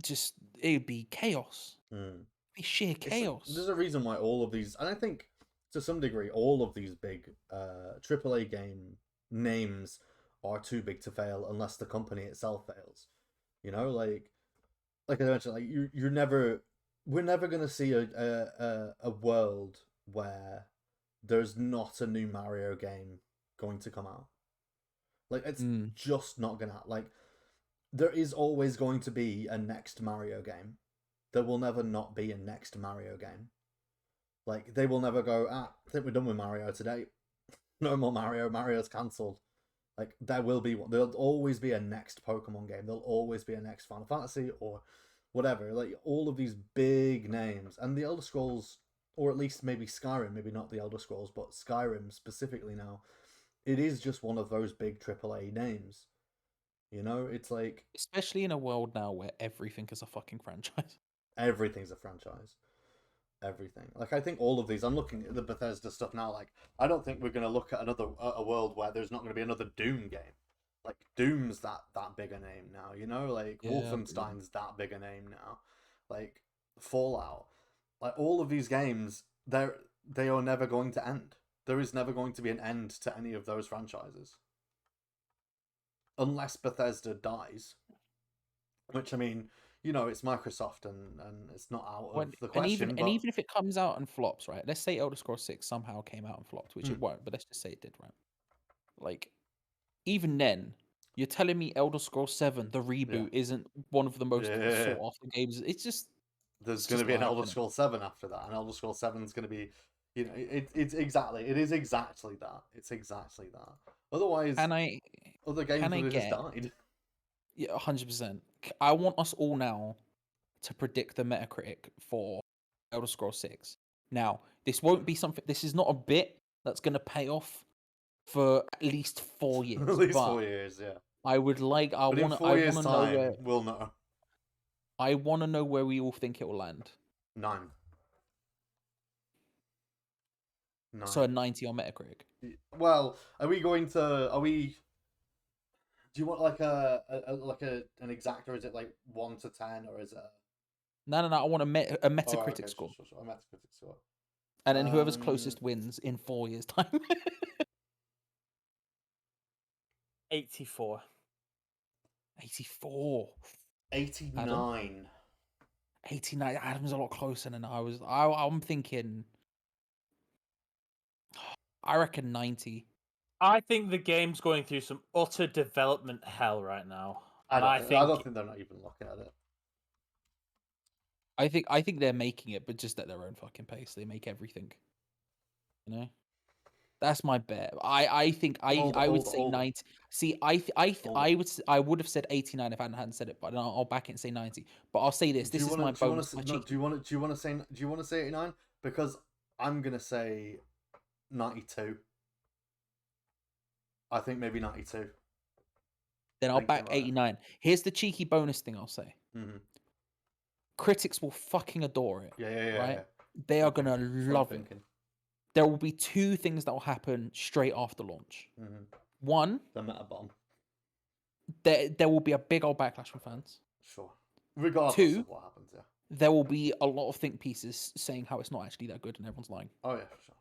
just it would be chaos. Be sheer chaos. There's a reason why all of these, and I think to some degree, all of these big AAA game names are too big to fail unless the company itself fails. You know, like I mentioned, like we're never gonna see a world where there's not a new Mario game going to come out. Like, it's just not gonna happen. Like, there is always going to be a next Mario game. There will never not be a next Mario game. Like, they will never go, I think we're done with Mario today. No more Mario. Mario's cancelled. Like, there will be one. There'll always be a next Pokemon game. There'll always be a next Final Fantasy or whatever. Like, all of these big names. And the Elder Scrolls, or at least maybe Skyrim, maybe not the Elder Scrolls, but Skyrim specifically now, it is just one of those big AAA names. You know, it's like... Especially in a world now where everything is a fucking franchise. Everything's a franchise. Everything. Like, I think all of these... I'm looking at the Bethesda stuff now, like, I don't think we're going to look at a world where there's not going to be another Doom game. Like, Doom's that big a name now, you know? Like, yeah, Wolfenstein's that big a name now. Like, Fallout. Like, all of these games, they are never going to end. There is never going to be an end to any of those franchises. Unless Bethesda dies. Which, I mean, you know, it's Microsoft and it's not out of the question. And even if it comes out and flops, right? Let's say Elder Scrolls 6 somehow came out and flopped, which it won't, but let's just say it did, right? Like, even then, you're telling me Elder Scrolls 7, the reboot, isn't one of the most sought after games. It's just... There's going to be an Elder Scrolls 7 after that. And Elder Scrolls 7 is going to be... You know, it is exactly that. It's exactly that. Otherwise, other games would have just died. Yeah, 100%. I want us all now to predict the Metacritic for Elder Scrolls 6. Now, this won't be something... This is not a bit that's going to pay off for at least 4 years. At least 4 years, yeah. I would like... But in 4 years' time, we'll know. I want to know where we all think it will land. 9. So a 90 on Metacritic. Well, are we... Do you want like an exact, or is it like 1 to 10, or is it? No. I want a Metacritic score. Sure. A Metacritic score. And then whoever's closest wins in 4 years' time. 84. 84. 89. 89. Adam's a lot closer than I was. I'm thinking... I reckon 90. I think the game's going through some utter development hell right now. I don't think they're not even looking at it. I think they're making it, but just at their own fucking pace. They make everything. You know? That's my bet. I think I would say 90. See, I would have said 89 if I hadn't said it, but I'll back it and say 90. But I'll say this. This is my bonus. Do you want to say 89? Because I'm gonna say 92. I think maybe 92. Then I'll back 89. Here's the cheeky bonus thing I'll say. Mm-hmm. critics will fucking adore it. Yeah. Right? They are gonna Front love it. thinking. There will be two things that will happen straight after launch. Mm-hmm. One, The meta bomb. there will be a big old backlash from fans. Sure. Regardless Two, of what happens, yeah. there will be a lot of think pieces saying how it's not actually that good and everyone's lying. Oh yeah, sure.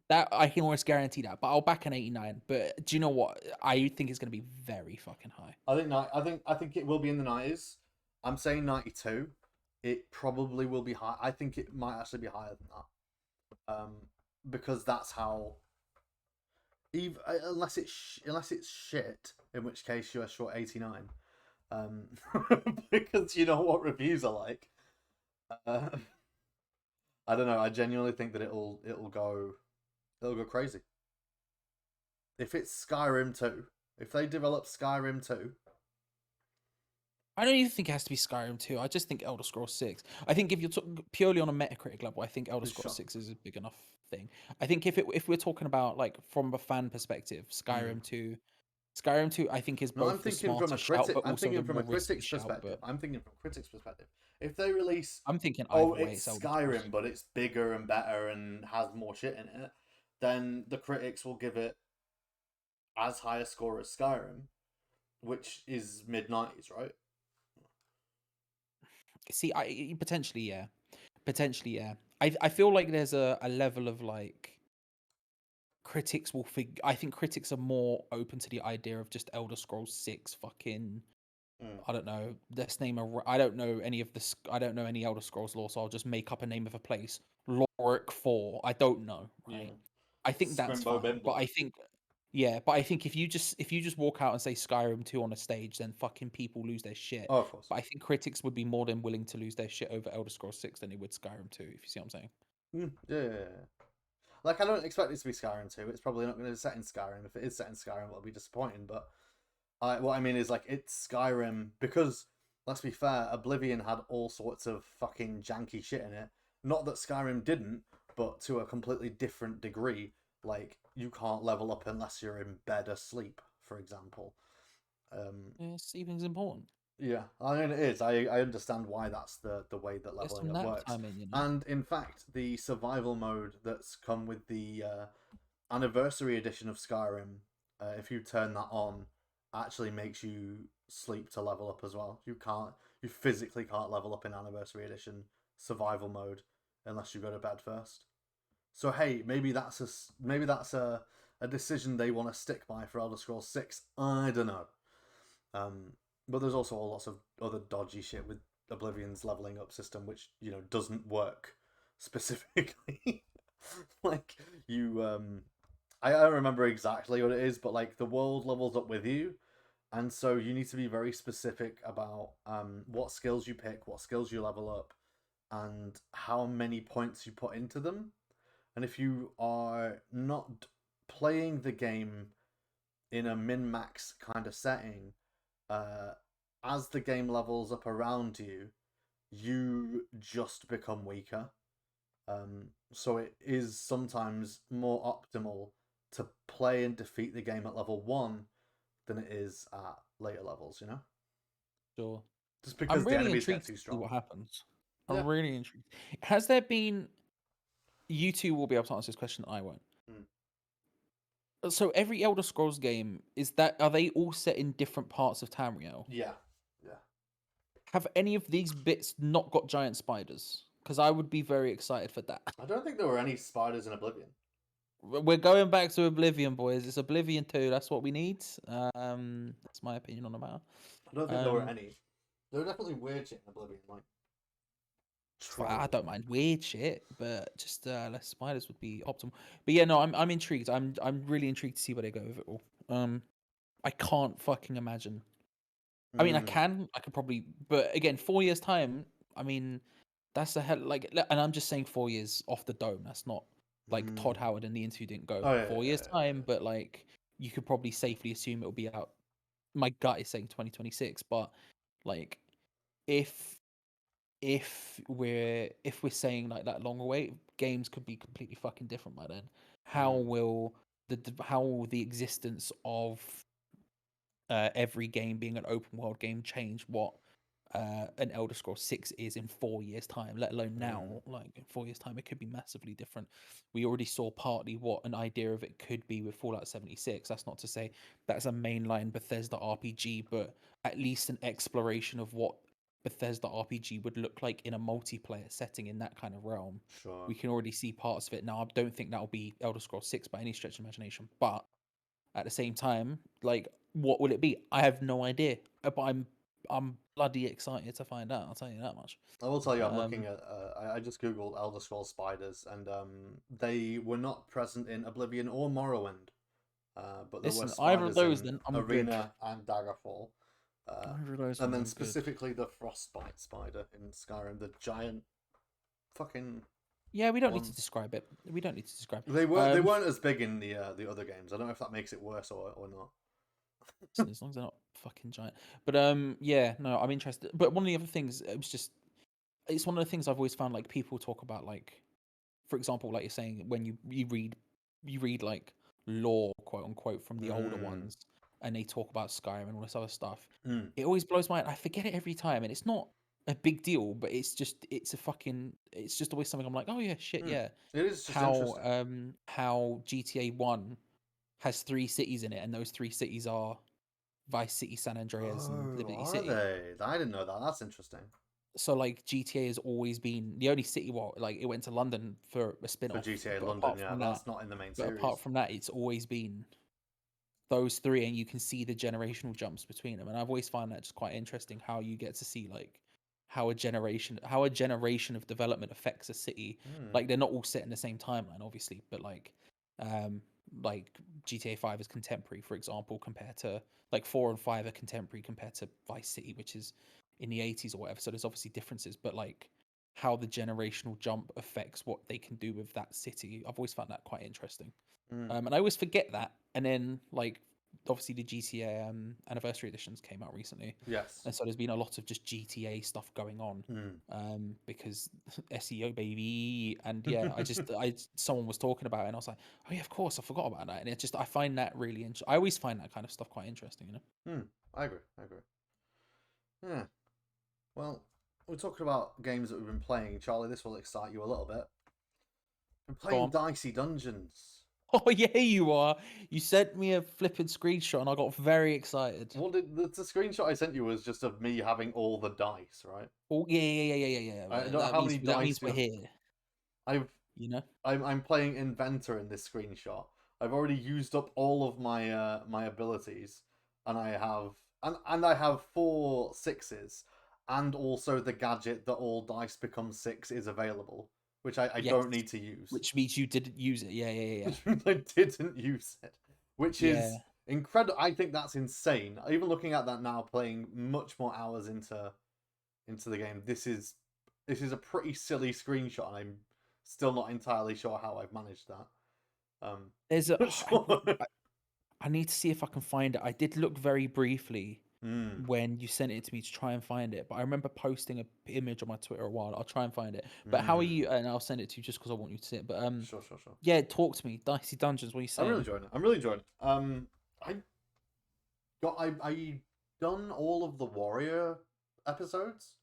That I can almost guarantee that. But I'll back an 89. But do you know what? I think it's going to be very fucking high. I think it will be in the 90s. I'm saying 92. It probably will be high. I think it might actually be higher than that. Because that's how. Even unless it's shit, in which case you're short 89. Because you know what reviews are like. I don't know. I genuinely think that it'll go crazy. If it's Skyrim 2, if they develop Skyrim 2, I don't even think it has to be Skyrim 2. I just think Elder Scrolls 6. I think if you're talking purely on a Metacritic level, I think Elder Scrolls 6 is a big enough thing. I think if we're talking about like from a fan perspective, Skyrim 2, I think is no, both I'm the thinking from smarter a shout, critic. but I'm also the thinking from more a risky critic's shout. perspective. But I'm thinking from critic's perspective. If they release, I'm thinking either way, it's Elder Scrolls. Skyrim, but it's bigger and better and has more shit in it, then the critics will give it as high a score as Skyrim, which is mid-90s, right? See, potentially, yeah. I feel like there's a level of like critics will I think critics are more open to the idea of just Elder Scrolls 6 fucking I don't know. Let's name I don't know any of this. I don't know any Elder Scrolls lore, so I'll just make up a name of a place. Loric 4. I don't know, right? Yeah. I think that's Scrimbo fine. But Bimbo. I think if you just walk out and say Skyrim 2 on a stage, then fucking people lose their shit. Oh, of course. But I think critics would be more than willing to lose their shit over Elder Scrolls 6 than they would Skyrim 2, if you see what I'm saying. Yeah. Like, I don't expect it to be Skyrim 2. It's probably not going to be set in Skyrim. If it is set in Skyrim, it'll be disappointing. But what I mean is, like, it's Skyrim because, let's be fair, Oblivion had all sorts of fucking janky shit in it. Not that Skyrim didn't, but to a completely different degree. Like, you can't level up unless you're in bed asleep, for example. Yeah, sleeping's important. Yeah, I mean it is. I understand why that's the way that Get leveling some up nap works. time in, you know? And in fact, the survival mode that's come with the anniversary edition of Skyrim, if you turn that on, actually makes you sleep to level up as well. You physically can't level up in anniversary edition survival mode unless you go to bed first. So hey, maybe that's a decision they want to stick by for Elder Scrolls 6. I don't know. But there's also lots of other dodgy shit with Oblivion's leveling up system, which doesn't work specifically. Like I don't remember exactly what it is, but like the world levels up with you, and so you need to be very specific about what skills you pick, what skills you level up, and how many points you put into them. And if you are not playing the game in a min-max kind of setting, as the game levels up around you, you just become weaker. So it is sometimes more optimal to play and defeat the game at level 1 than it is at later levels, Sure. Just because I'm the really enemies get intrigued too to see strong. what happens. Yeah. I'm really intrigued. Has there been? You two will be able to answer this question. I won't. So every Elder Scrolls game are they all set in different parts of Tamriel? Yeah. Have any of these bits not got giant spiders? Because I would be very excited for that. I don't think there were any spiders in Oblivion. We're going back to Oblivion, boys. It's Oblivion 2. That's what we need. That's my opinion on the matter. I don't think there were any. There were definitely weird shit in Oblivion, like I don't mind weird shit, but just less spiders would be optimal. But yeah, no, I'm intrigued. I'm really intrigued to see where they go with it all. I can't fucking imagine. I mean, I could probably, but again, 4 years time. I mean, that's a hell. Like, and I'm just saying 4 years off the dome. That's not like Todd Howard in the interview didn't go 4 years time, but like you could probably safely assume it'll be out. My gut is saying 2026, but like if we're saying like that long away, games could be completely fucking different by then. How will the existence of every game being an open world game change what an Elder Scrolls 6 is in 4 years' time, let alone now. Like in 4 years' time, it could be massively different. We already saw partly what an idea of it could be with Fallout 76. That's not to say that's a mainline Bethesda RPG, but at least an exploration of what Bethesda RPG would look like in a multiplayer setting in that kind of realm. Sure. We can already see parts of it now. I don't think that'll be Elder Scrolls 6 by any stretch of imagination, but at the same time, like, what will it be? I have no idea, but I'm bloody excited to find out. I'll tell you that much. I will tell you, I'm looking at. I just googled Elder Scrolls spiders, and they were not present in Oblivion or Morrowind. But there were Listen, either of spiders those, in then I'm Arena and Daggerfall. Either of those, And then I'm good. specifically the Frostbite spider in Skyrim, the giant fucking. Yeah, we don't need ones. to describe it. We don't need to describe. They weren't as big in the other games. I don't know if that makes it worse or not. Listen, as long as they're not fucking giant. But yeah, no, I'm interested. But one of the other things, it was just, it's one of the things I've always found, like, people talk about, like, for example, like you're saying, when you read like lore, quote unquote, from the older ones, and they talk about Skyrim and all this other stuff. It always blows my mind. I forget it every time, and it's not a big deal, but it's just it's just always something I'm like, oh yeah, shit, yeah. It is just interesting. How GTA 1 has 3 cities in it, and those 3 cities are Vice City, San Andreas, and Liberty Are City. they? I didn't know that. That's interesting. So like GTA has always been the only city. Well, like it went to London for a spin-off. For GTA but London, apart yeah, from that's not in the main But series. apart from that, it's always been those 3, and you can see the generational jumps between them. And I've always found that just quite interesting, how you get to see like how a generation of development affects a city. Like they're not all set in the same timeline, obviously, but like GTA 5 is contemporary, for example, compared to like 4 and 5 are contemporary compared to Vice City, which is in the 80s or whatever. So there's obviously differences, but like how the generational jump affects what they can do with that city, I've always found that quite interesting. And I always forget that. And then like obviously the GTA anniversary editions came out recently. Yes. And so there's been a lot of just GTA stuff going on, because SEO baby, and yeah, someone was talking about it, and I was like, oh yeah, of course, I forgot about that. And it's just I find that really interesting. I always find that kind of stuff quite interesting, you know. I agree. Yeah. Well, we're talking about games that we've been playing, Charlie. This will excite you a little bit. Been playing Dicey Dungeons. Oh yeah, you are. You sent me a flipping screenshot, and I got very excited. Well, the screenshot I sent you was just of me having all the dice, right? Oh yeah. I don't know how many that dice means we're here. I'm playing Inventor in this screenshot. I've already used up all of my my abilities, and I have 4 6s, and also the gadget that all dice become 6 is available, which I don't need to use. Which means you didn't use it. Yeah. Which means I didn't use it, which is incredible. I think that's insane. Even looking at that now, playing much more hours into the game, this is a pretty silly screenshot, and I'm still not entirely sure how I've managed that. There's I need to see if I can find it. I did look very briefly when you sent it to me to try and find it, but I remember posting an image on my Twitter a while. I'll try and find it. But how are you? And I'll send it to you just because I want you to see it. But sure. Yeah, talk to me. Dicey Dungeons. What are you saying? I'm really enjoying it. I done all of the Warrior episodes.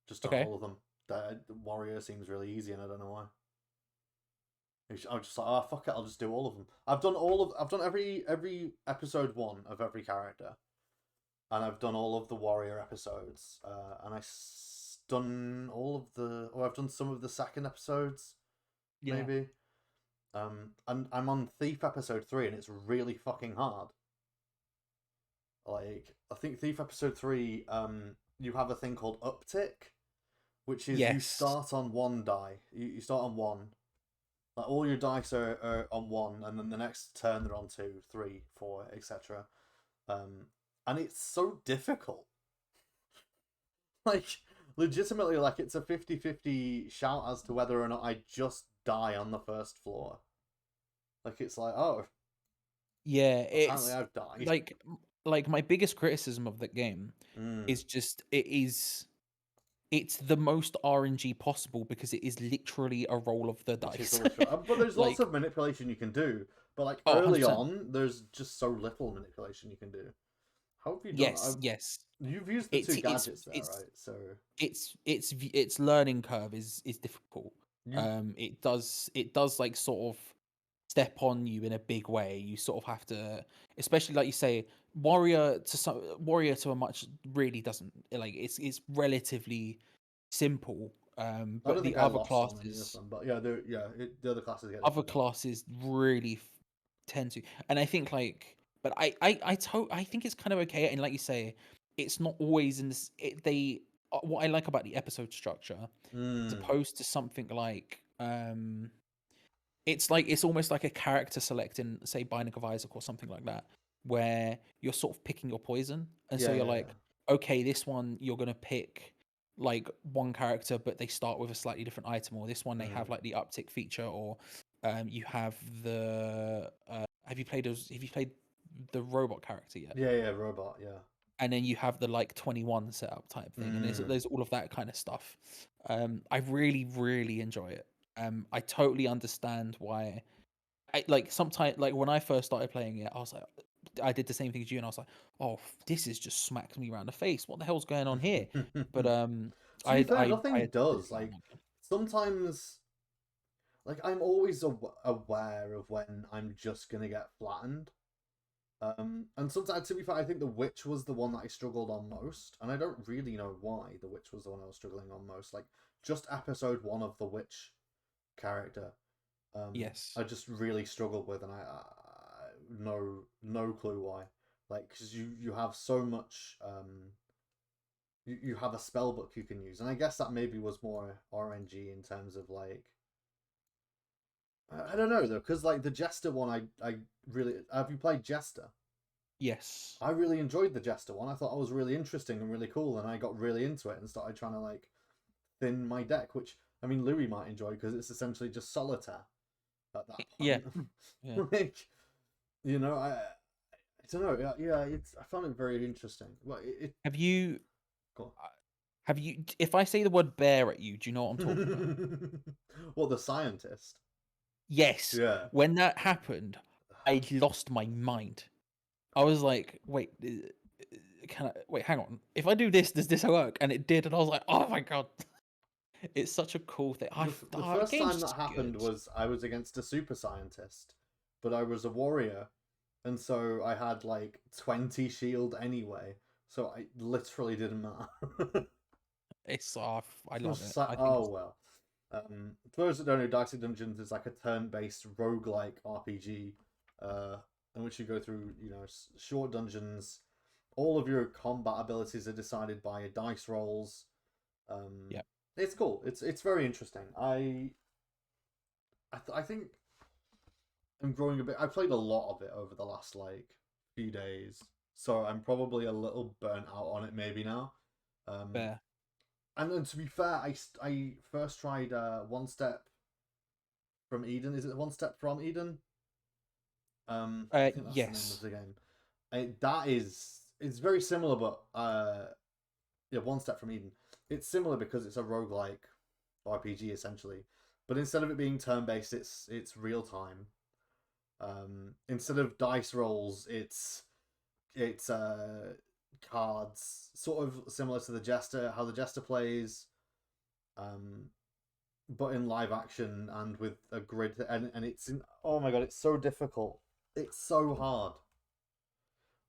Just done all of them. The Warrior seems really easy, and I don't know why. I'm just like, oh fuck it, I'll just do all of them. I've done every episode 1 of every character, and I've done all of the Warrior episodes. And I've done some of the second episodes, maybe. And I'm on Thief episode 3, and it's really fucking hard. Like, I think Thief episode 3, you have a thing called uptick, which is you start on 1 die. You start on 1. Like, all your dice are on 1, and then the next turn they're on 2, 3, 4, etc. And it's so difficult. Like, legitimately, like, it's a 50-50 shout as to whether or not I just die on the first floor. Like, it's like, oh. Yeah, apparently I've died. Like my biggest criticism of the game is just it's the most RNG possible, because it is literally a roll of the dice. But there's lots of manipulation you can do. But like early 100%. On, there's just so little manipulation you can do. How have you done? Yes. You've used the two gadgets there, It's right? So its learning curve is difficult. you It does like sort of step on you in a big way. You sort of have to, especially like you say, warrior to a much really doesn't like it's relatively simple. I But don't the think I lost on any of them, but yeah, the other classes get other different. classes really tend to, and I think like, but I think it's kind of okay. And like you say, it's not always in this. What I like about the episode structure, as Mm, opposed to something like it's like it's almost like a character select in say Binding of Isaac or something like that, where you're sort of picking your poison, and so yeah, you're yeah, like, okay, this one you're gonna pick like one character, but they start with a slightly different item, or this one yeah. they have like the uptick feature, or you have the have you played the robot character yet? Yeah, robot, yeah. And then you have the like 21 setup type thing, and Mm. there's all of that kind of stuff. I really enjoy it. I totally understand why. I like sometimes like when I first started playing it, I was like, I did the same thing as you, and I was like, oh, this is just smacks me around the face. What the hell's going on here? But To be fair, I nothing does. I Like sometimes, like I'm always aware of when I'm just gonna get flattened. And sometimes, to be fair, I think the witch was the one that I struggled on most, and I don't really know why the witch was the one I was struggling on most. Like just episode one of the witch character, yes, I just really struggled with, and I no clue why. Like, because you have so much, you have a spell book you can use, and I guess that maybe was more RNG in terms of like. I don't know though, because like the Jester one, I really have you played Jester? yes, I really enjoyed the Jester one. I thought it was really interesting and really cool, and I got really into it and started trying to like thin my deck, which I mean Louis might enjoy because it's essentially just solitaire at that yeah, point. yeah. Like, I don't know. Yeah, it's I found it very interesting. Well, Have you go have you? If I say the word bear at you, do you know what I'm talking about? on. Well, the scientist. Yes. Yeah. When that happened, I lost my mind. I was like, wait, can I wait? Hang on. If I do this, does this work? And it did, and I was like, oh my god, it's such a cool thing. The The first game's time that just happened good. was I was against a super scientist, but I was a warrior, and so I had like 20 shield anyway, so I literally didn't matter. It's I I was love just it. like, I think oh well. For those that don't know, Dicey Dungeons is like a turn-based roguelike RPG, in which you go through, short dungeons. All of your combat abilities are decided by your dice rolls. yeah, It's cool. It's very interesting. I think I'm growing a bit. I played a lot of it over the last like few days, so I'm probably a little burnt out on it maybe now. Um, fair. and to be fair, I first tried One Step from Eden. Is it One Step from Eden? I think that's the name of Yes. the game. That is it's very similar, but yeah, One Step from Eden. It's similar because it's a roguelike RPG essentially, but instead of it being turn based, it's real time. Instead of dice rolls, it's cards, sort of similar to the Jester, how the Jester plays, um, but in live action and with a grid, and it's in. Oh my god, it's so difficult. It's so hard.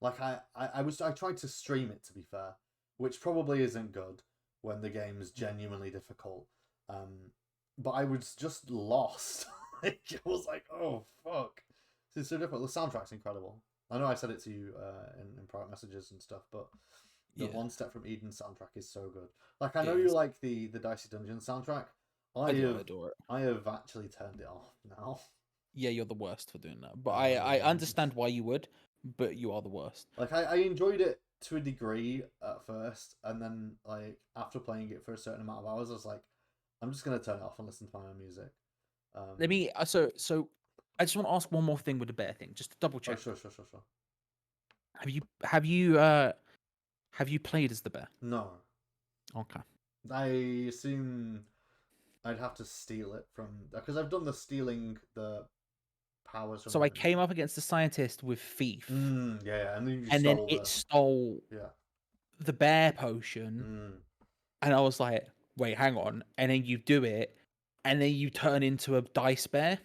Like I tried to stream it to be fair, which probably isn't good when the game is genuinely difficult. Um, but I was just lost. Like, I was like, oh fuck, this is so difficult. The soundtrack's incredible. I know I said it to you in private messages and stuff, but the Yeah, One Step from Eden soundtrack is so good. Like I it know you is. like the Dicey Dungeon soundtrack. I I do. I have adore it. I have actually turned it off now. Yeah, you're the worst for doing that. But I Um, understand why you would, but you are the worst. Like I enjoyed it to a degree at first, and then like after playing it for a certain amount of hours, I was like, I'm just gonna turn it off and listen to my own music. Let Um, me. So I just want to ask one more thing with the bear thing, just to double oh check. sure. Have you played as the bear? No, Okay. I assume I'd have to steal it from because I've done the stealing the powers from So the I thing. came up against the scientist with thief, Yeah, and then you and then stole it the stole yeah. the bear potion, and I was like, wait, hang on. And then you do it, and then you turn into a dice bear,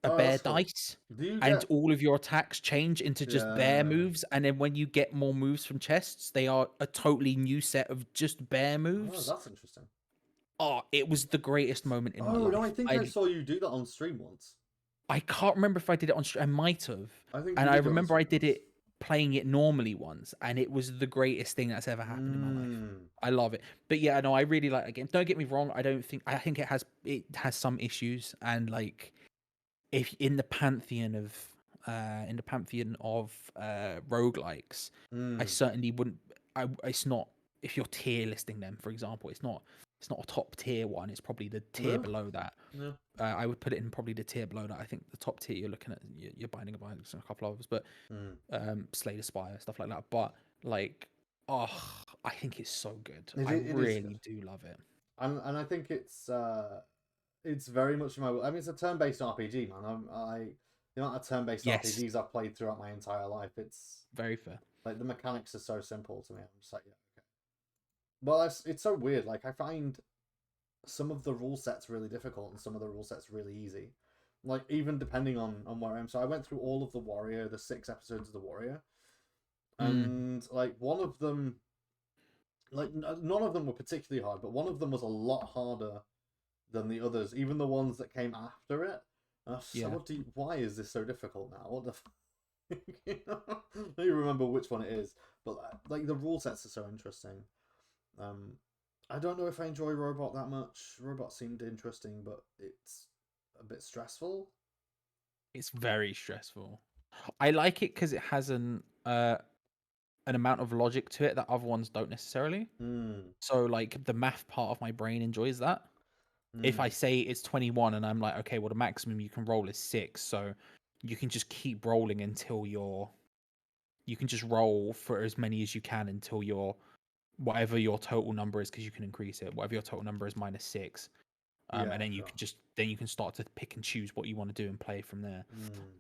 a Oh, bear that's cool. dice, Do you and get all of your attacks change into just bear yeah? moves. And then when you get more moves from chests, they are a totally new set of just bear Oh, moves. that's interesting. Oh, it was the greatest moment in my Oh no, I life. think I saw you do that on stream once. I can't remember if I did it on stream. I might have. I think And you I did do it on remember I stream did once. it playing it normally once, and it was the greatest thing that's ever happened in my life. I love it. But yeah, no, I really like the game. Don't get me wrong. I think it has some issues, and like if in the pantheon of roguelikes, I certainly wouldn't. It's not, if you're tier listing them, for example, it's not a top tier one. It's probably the tier Yeah. below that. Yeah. I would put it in probably the tier below that. I think the top tier you're looking at, you're Binding of Isaac and a couple of others, but Slay the Spire, stuff like that. But like, oh, I think it's so good. I It is really good. do love it. And I think it's very much in my. I mean, it's a turn-based RPG, man. The amount of turn-based Yes, RPGs I've played throughout my entire life, it's very fair. like the mechanics are so simple to me. I'm just like, yeah, okay. Well, it's so weird. Like I find some of the rule sets really difficult and some of the rule sets really easy. Like even depending on where I am. So I went through all of the Warrior, the 6 episodes of the Warrior, and like one of them, like none of them were particularly hard, but one of them was a lot harder than the others, even the ones that came after it. And I was just like, why is this so difficult now? What the I don't even remember which one it is, but like the rule sets are so interesting. I don't know if I enjoy Robot that much. Robot seemed interesting, but it's a bit stressful. It's very stressful. I like it because it has an amount of logic to it that other ones don't necessarily. So like the math part of my brain enjoys that. If I say it's 21 and I'm like, okay, well the maximum you can roll is 6, so you can just keep rolling until you can just roll for as many as you can until you're whatever your total number is, because you can increase it. Whatever your total number is minus 6. Yeah, And then you sure. can then you can start to pick and choose what you want to do and play from there.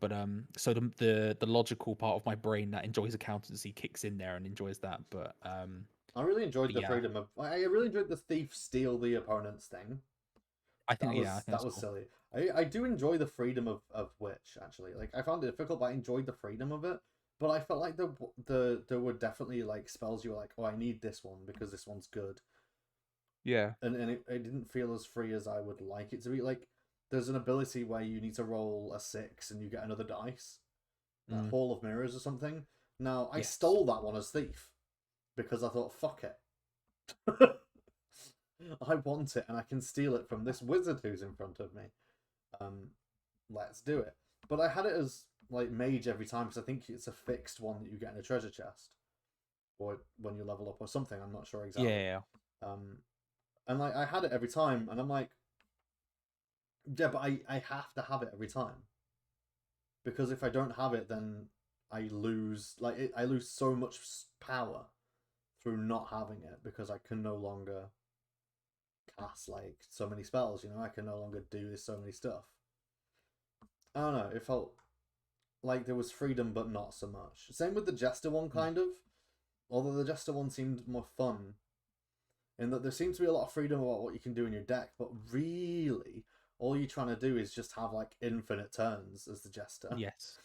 But so the logical part of my brain that enjoys accountancy kicks in there and enjoys that. But I really enjoyed the yeah, freedom of. I really enjoyed the thief steal the opponent's thing. I think I think That that's was cool. silly. I do enjoy the freedom of Witch actually. Like I found it difficult, but I enjoyed the freedom of it. But I felt like there were definitely like spells you were like, oh, I need this one because this one's good, Yeah. and it didn't feel as free as I would like it to be. Like there's an ability where you need to roll a 6 and you get another dice, like Hall of Mirrors or something. Now I stole that one as thief because I thought, fuck it. I want it and I can steal it from this wizard who's in front of me. Let's do it. But I had it as like mage every time because I think it's a fixed one that you get in a treasure chest or when you level up or something. I'm not sure exactly. Yeah. And like I had it every time, and I'm like, yeah, but I have to have it every time because if I don't have it, then I lose I lose so much power through not having it because I can no longer cast like so many spells. You know, I can no longer do so many stuff. I don't know. It felt like there was freedom, but not so much. Same with the Jester one, kind of. Although the Jester one seemed more fun, in that there seems to be a lot of freedom about what you can do in your deck, but really, all you're trying to do is just have like infinite turns as the Jester. Yes.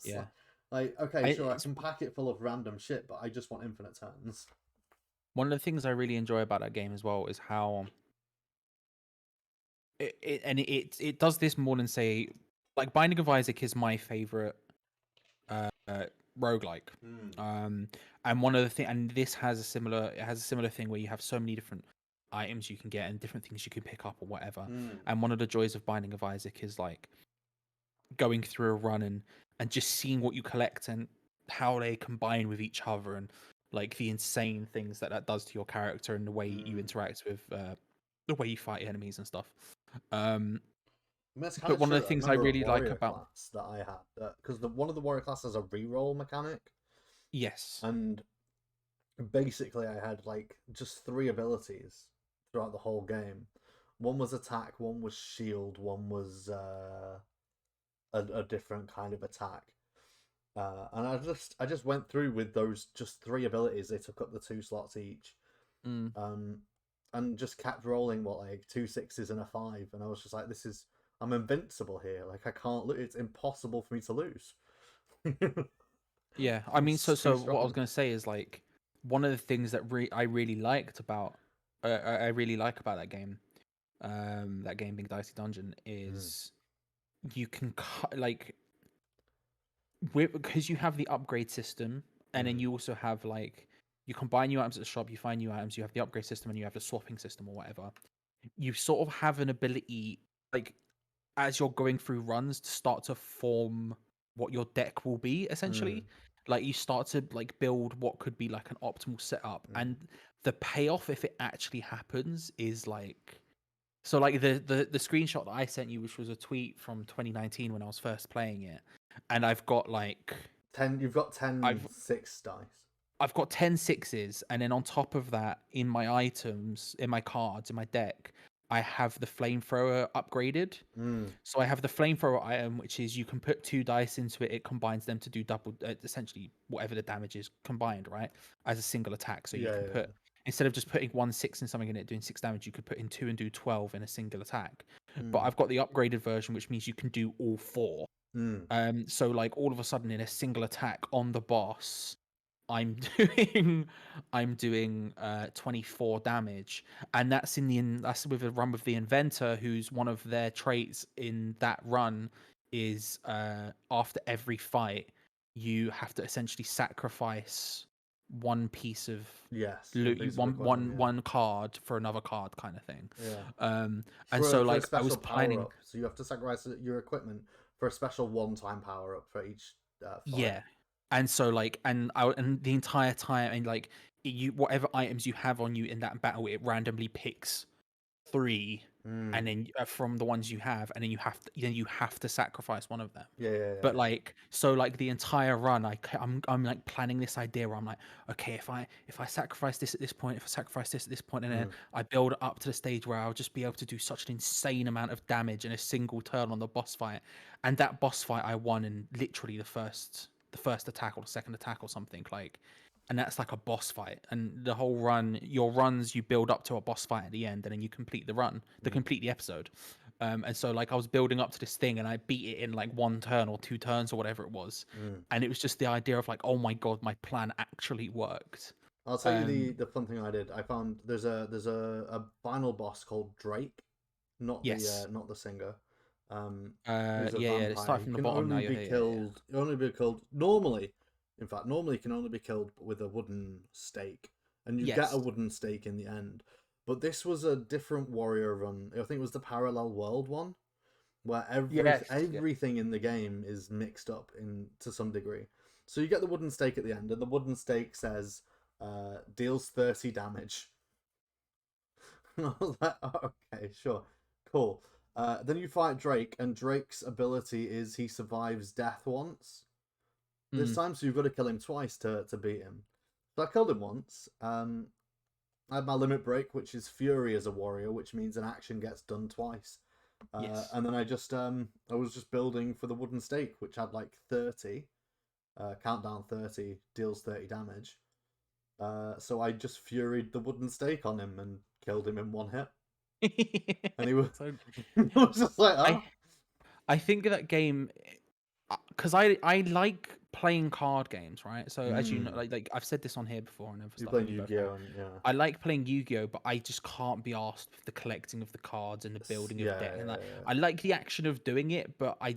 Yeah. Like, okay, sure, I It's can pack it full of random shit, but I just want infinite turns. one of the things I really enjoy about that game as well is how it does this more than, say, like Binding of Isaac is my favorite roguelike. And one of the thing, and this has a similar thing where you have so many different items you can get and different things you can pick up or whatever. And one of the joys of Binding of Isaac is like going through a run and just seeing what you collect and how they combine with each other, and like the insane things that does to your character and the way you interact with the way you fight enemies and stuff. I mean, that's kind But of one of true. the I things I remember a really like warrior about class that I had because one of the warrior classes has a reroll mechanic, yes, and basically I had like just 3 abilities throughout the whole game. One was attack, one was shield, one was a different kind of attack. And I just went through with those just 3 abilities. They took up the 2 slots each. And just kept rolling 2 6s and a 5, and I was just like, I'm invincible here. Like, I can't lose. It's impossible for me to lose. Yeah, I mean, It's so too what I was strong. gonna say is like one of the things that I really liked about I really like about that game being Dicey Dungeon is you can like because you have the upgrade system, and then you also have like you combine new items at the shop, you find new items, you have the upgrade system, and you have the swapping system or whatever. You sort of have an ability like as you're going through runs to start to form what your deck will be essentially. Like you start to like build what could be like an optimal setup, and the payoff if it actually happens is like so like the screenshot that I sent you, which was a tweet from 2019 when I was first playing it, and I've got like 10. You've got 10 I've 6 dice. I've got 10 sixes, and then on top of that, in my items, in my cards, in my deck, I have the flamethrower upgraded. So I have the flamethrower item, which is you can put 2 dice into it. It combines them to do double, essentially whatever the damage is combined, right, as a single attack. So you can put instead of just putting 1 6 in something and it doing 6 damage, you could put in 2 and do 12 in a single attack. But I've got the upgraded version, which means you can do all 4. So like all of a sudden in a single attack on the boss, I'm doing 24 damage, and that's with a run with the inventor, who's one of their traits in that run is after every fight you have to essentially sacrifice one piece of Yes, one loot, piece of equipment. one card for another card kind of thing. And For so a like I was special power planning, up, so you have to sacrifice your equipment for a special one-time power up for each fight. yeah. And so like and the entire time, and like you whatever items you have on you in that battle, it randomly picks 3, and then from the ones you have, and then you have to sacrifice one of them. But like so like the entire run, I'm like planning this idea where I'm like, okay, if I sacrifice this at this point, if I sacrifice this at this point, and then I build up to the stage where I'll just be able to do such an insane amount of damage in a single turn on the boss fight. And that boss fight I won in literally the first attack or the second attack or something like. And that's like a boss fight, and the whole run, your runs, you build up to a boss fight at the end, and then you complete the run, complete the episode. And so like I was building up to this thing, and I beat it in like 1 turn or 2 turns or whatever it was, and it was just the idea of like, oh my god, my plan actually worked. I'll tell you the fun thing I did. I found there's a final boss called Drake, not Yes. the singer. Yeah, Who's a yeah. vampire. Start He from the can bottom now. only You're be here. killed. Only be killed normally. In fact, normally he can only be killed with a wooden stake, and you get a wooden stake in the end. But this was a different warrior run. I think it was the parallel world one, where everything in the game is mixed up to some degree. So you get the wooden stake at the end, and the wooden stake says deals 30 damage. And I was like, oh, okay, sure, cool. Then you fight Drake, and Drake's ability is he survives death once. This time, so you've got to kill him twice to beat him. So I killed him once. I had my limit break, which is Fury as a warrior, which means an action gets done twice. And then I was just building for the wooden stake, which had like 30. Countdown 30 deals 30 damage. So I just furied the wooden stake on him and killed him in 1 hit. And he was, I was just like, oh. I think that game, because I like playing card games, right? So as you know, like I've said this on here before, and you play Yu-Gi-Oh, I like playing Yu-Gi-Oh, but I just can't be asked with the collecting of the cards and the building of deck. And I like the action of doing it, but I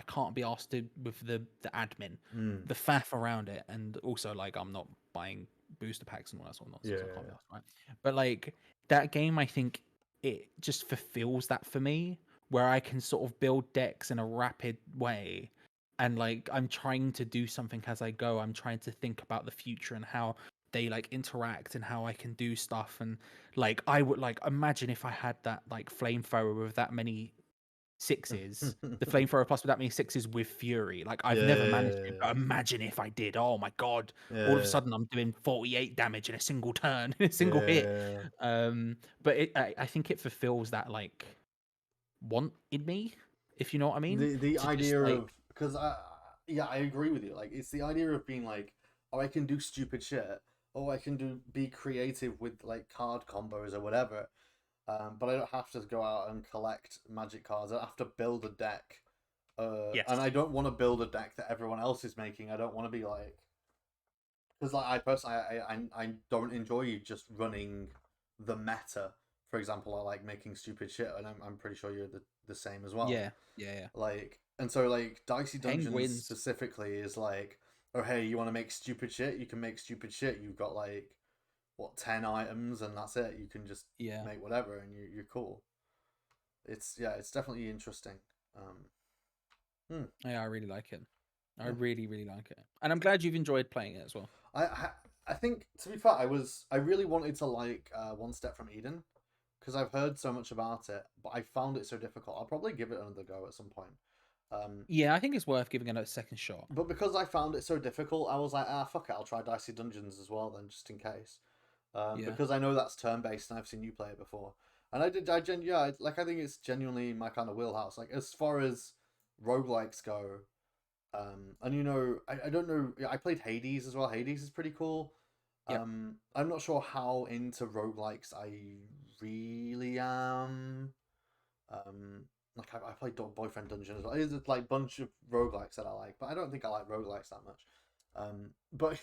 can't be asked to with the admin, the faff around it, and also like I'm not buying booster packs and all that sort of nonsense. So I can't be asked, right? But like that game, I think it just fulfills that for me, where I can sort of build decks in a rapid way. And like I'm trying to do something as I go. I'm trying to think about the future and how they like interact and how I can do stuff. And like I would like imagine if I had that like flamethrower with that many 6s, the flamethrower plus with that many 6s with Fury. Like I've never managed to, but imagine if I did. Oh my god! All of a sudden I'm doing 48 damage in a single turn, in a single hit. But I think it fulfills that like want in me if you know what I mean. The To idea just, like, of, because I agree with you. Like, it's the idea of being like, oh, I can do stupid shit, or I can be creative with like card combos or whatever. But I don't have to go out and collect magic cards. I don't have to build a deck. yes, And I don't want to build a deck that everyone else is making. I don't want to be like, because like I personally, I don't enjoy just running the meta. For example, I like making stupid shit, and I'm pretty sure you're the same as well. yeah. Like, and so like Dicey Dungeons Penguins. specifically is like, oh hey, you want to make stupid shit? You can make stupid shit. You've got like what 10 items, and that's it. You can just make whatever, and you're cool. It's definitely interesting. Yeah, I really like it. I really, really like it, and I'm glad you've enjoyed playing it as well. I think, to be fair, I really wanted to like One Step from Eden, because I've heard so much about it, but I found it so difficult. I'll probably give it another go at some point. Yeah, I think it's worth giving it a second shot. But because I found it so difficult, I was like, fuck it, I'll try Dicey Dungeons as well then, just in case. Because I know that's turn-based and I've seen you play it before. And I think it's genuinely my kind of wheelhouse. Like, as far as roguelikes go, and you know, I don't know, I played Hades as well. Hades is pretty cool. Yep. I'm not sure how into roguelikes I really am. Like I played Boyfriend Dungeon as well. There's like bunch of roguelikes that I like, but I don't think I like roguelikes that much. But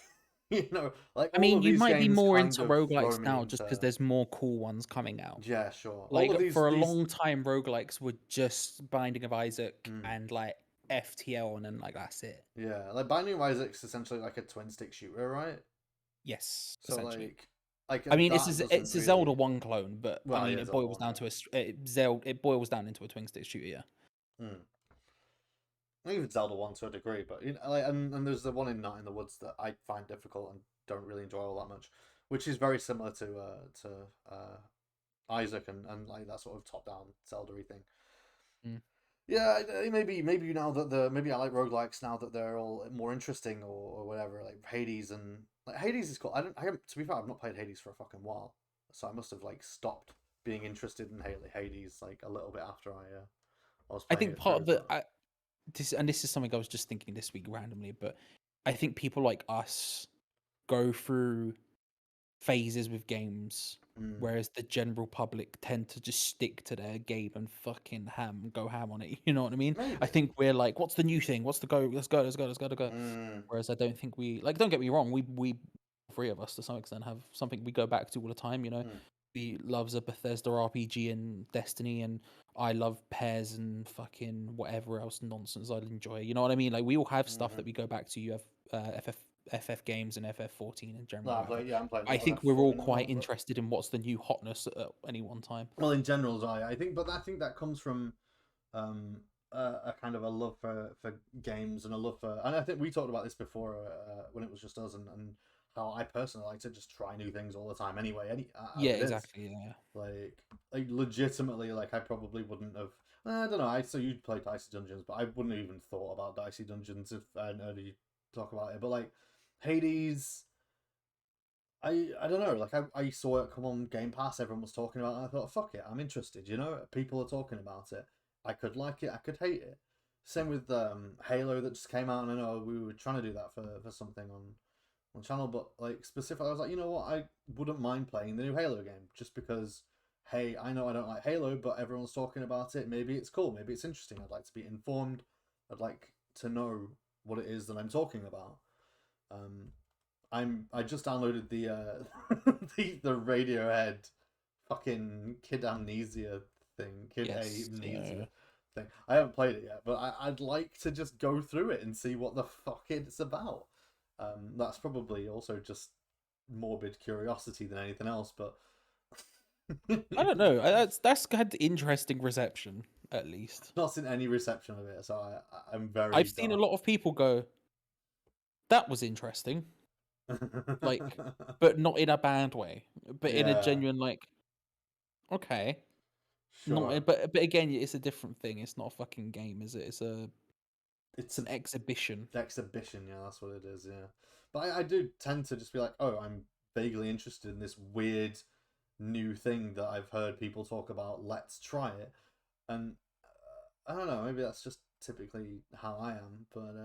you know, like, I mean, all of you these might be games more kind into of roguelikes throw me now just because into... there's more cool ones coming out. Yeah, sure. Like, all of for a these... long time, roguelikes were just Binding of Isaac and like FTL, and then like that's it. Yeah, like Binding of Isaac's essentially like a twin stick shooter, right? Yes, So essentially. like I mean, that it's a Zelda really... 1 clone, but Well, I mean, yeah, it Zelda boils 1, down to it boils down into a twin stick shooter. Yeah. Hmm. Even Zelda 1 to a degree, but you know, like, and there's the one in Night in the Woods that I find difficult and don't really enjoy all that much, which is very similar to Isaac and like that sort of top down Zelda-y thing. Yeah, maybe now that maybe I like roguelikes now that they're all more interesting or whatever. Like Hades, and like Hades is cool. I haven't, to be fair, I've not played Hades for a fucking while, so I must have like stopped being interested in Hades like a little bit after I was I playing think it part through. of the this is something I was just thinking this week randomly, but I think people like us go through phases with games, whereas the general public tend to just stick to their game and fucking go ham on it. You know what I mean? Maybe. I think we're like, what's the new thing? What's the go? Let's go. Whereas I don't think we like. Don't get me wrong. We three of us to some extent have something we go back to all the time. You know, he loves a Bethesda RPG and Destiny, and I love Pairs and fucking whatever else nonsense I'd enjoy. You know what I mean? Like, we all have stuff that we go back to. You have FF games and FF14 in general. I'm playing I a lot think of we're all F14 as quite well, interested in what's the new hotness at any one time. well, in general, I think, but I think that comes from a kind of a love for games and a love for, and I think we talked about this before when it was just us, and how I personally like to just try new things all the time anyway. Yeah, exactly. Yeah. Like legitimately, like I probably wouldn't have. I don't know. I so you'd play Dicey Dungeons, but I wouldn't have even thought about Dicey Dungeons if I hadn't heard you talk about it. But like Hades, I don't know. Like I saw it come on Game Pass. Everyone was talking about it. And I thought, fuck it, I'm interested. You know, people are talking about it. I could like it. I could hate it. Same with Halo that just came out. And I know we were trying to do that for something on channel, but like specifically, I was like, you know what, I wouldn't mind playing the new Halo game just because. Hey, I know I don't like Halo, but everyone's talking about it. Maybe it's cool. Maybe it's interesting. I'd like to be informed. I'd like to know what it is that I'm talking about. I just downloaded the the Radiohead fucking Kid Amnesia thing. Amnesia thing. I haven't played it yet, but I'd like to just go through it and see what the fuck it's about. That's probably also just morbid curiosity than anything else, but I don't know. That's had interesting reception, at least. Not seen any reception of it, so I'm very. I've seen a lot of people go, "That was interesting," like, but not in a bad way, but in a genuine like, okay. Sure. Not, but again, it's a different thing. It's not a fucking game, is it? It's an exhibition. Exhibition, yeah, that's what it is, yeah. But I do tend to just be like, oh, I'm vaguely interested in this weird new thing that I've heard people talk about. Let's try it. And I don't know. Maybe that's just typically how I am, but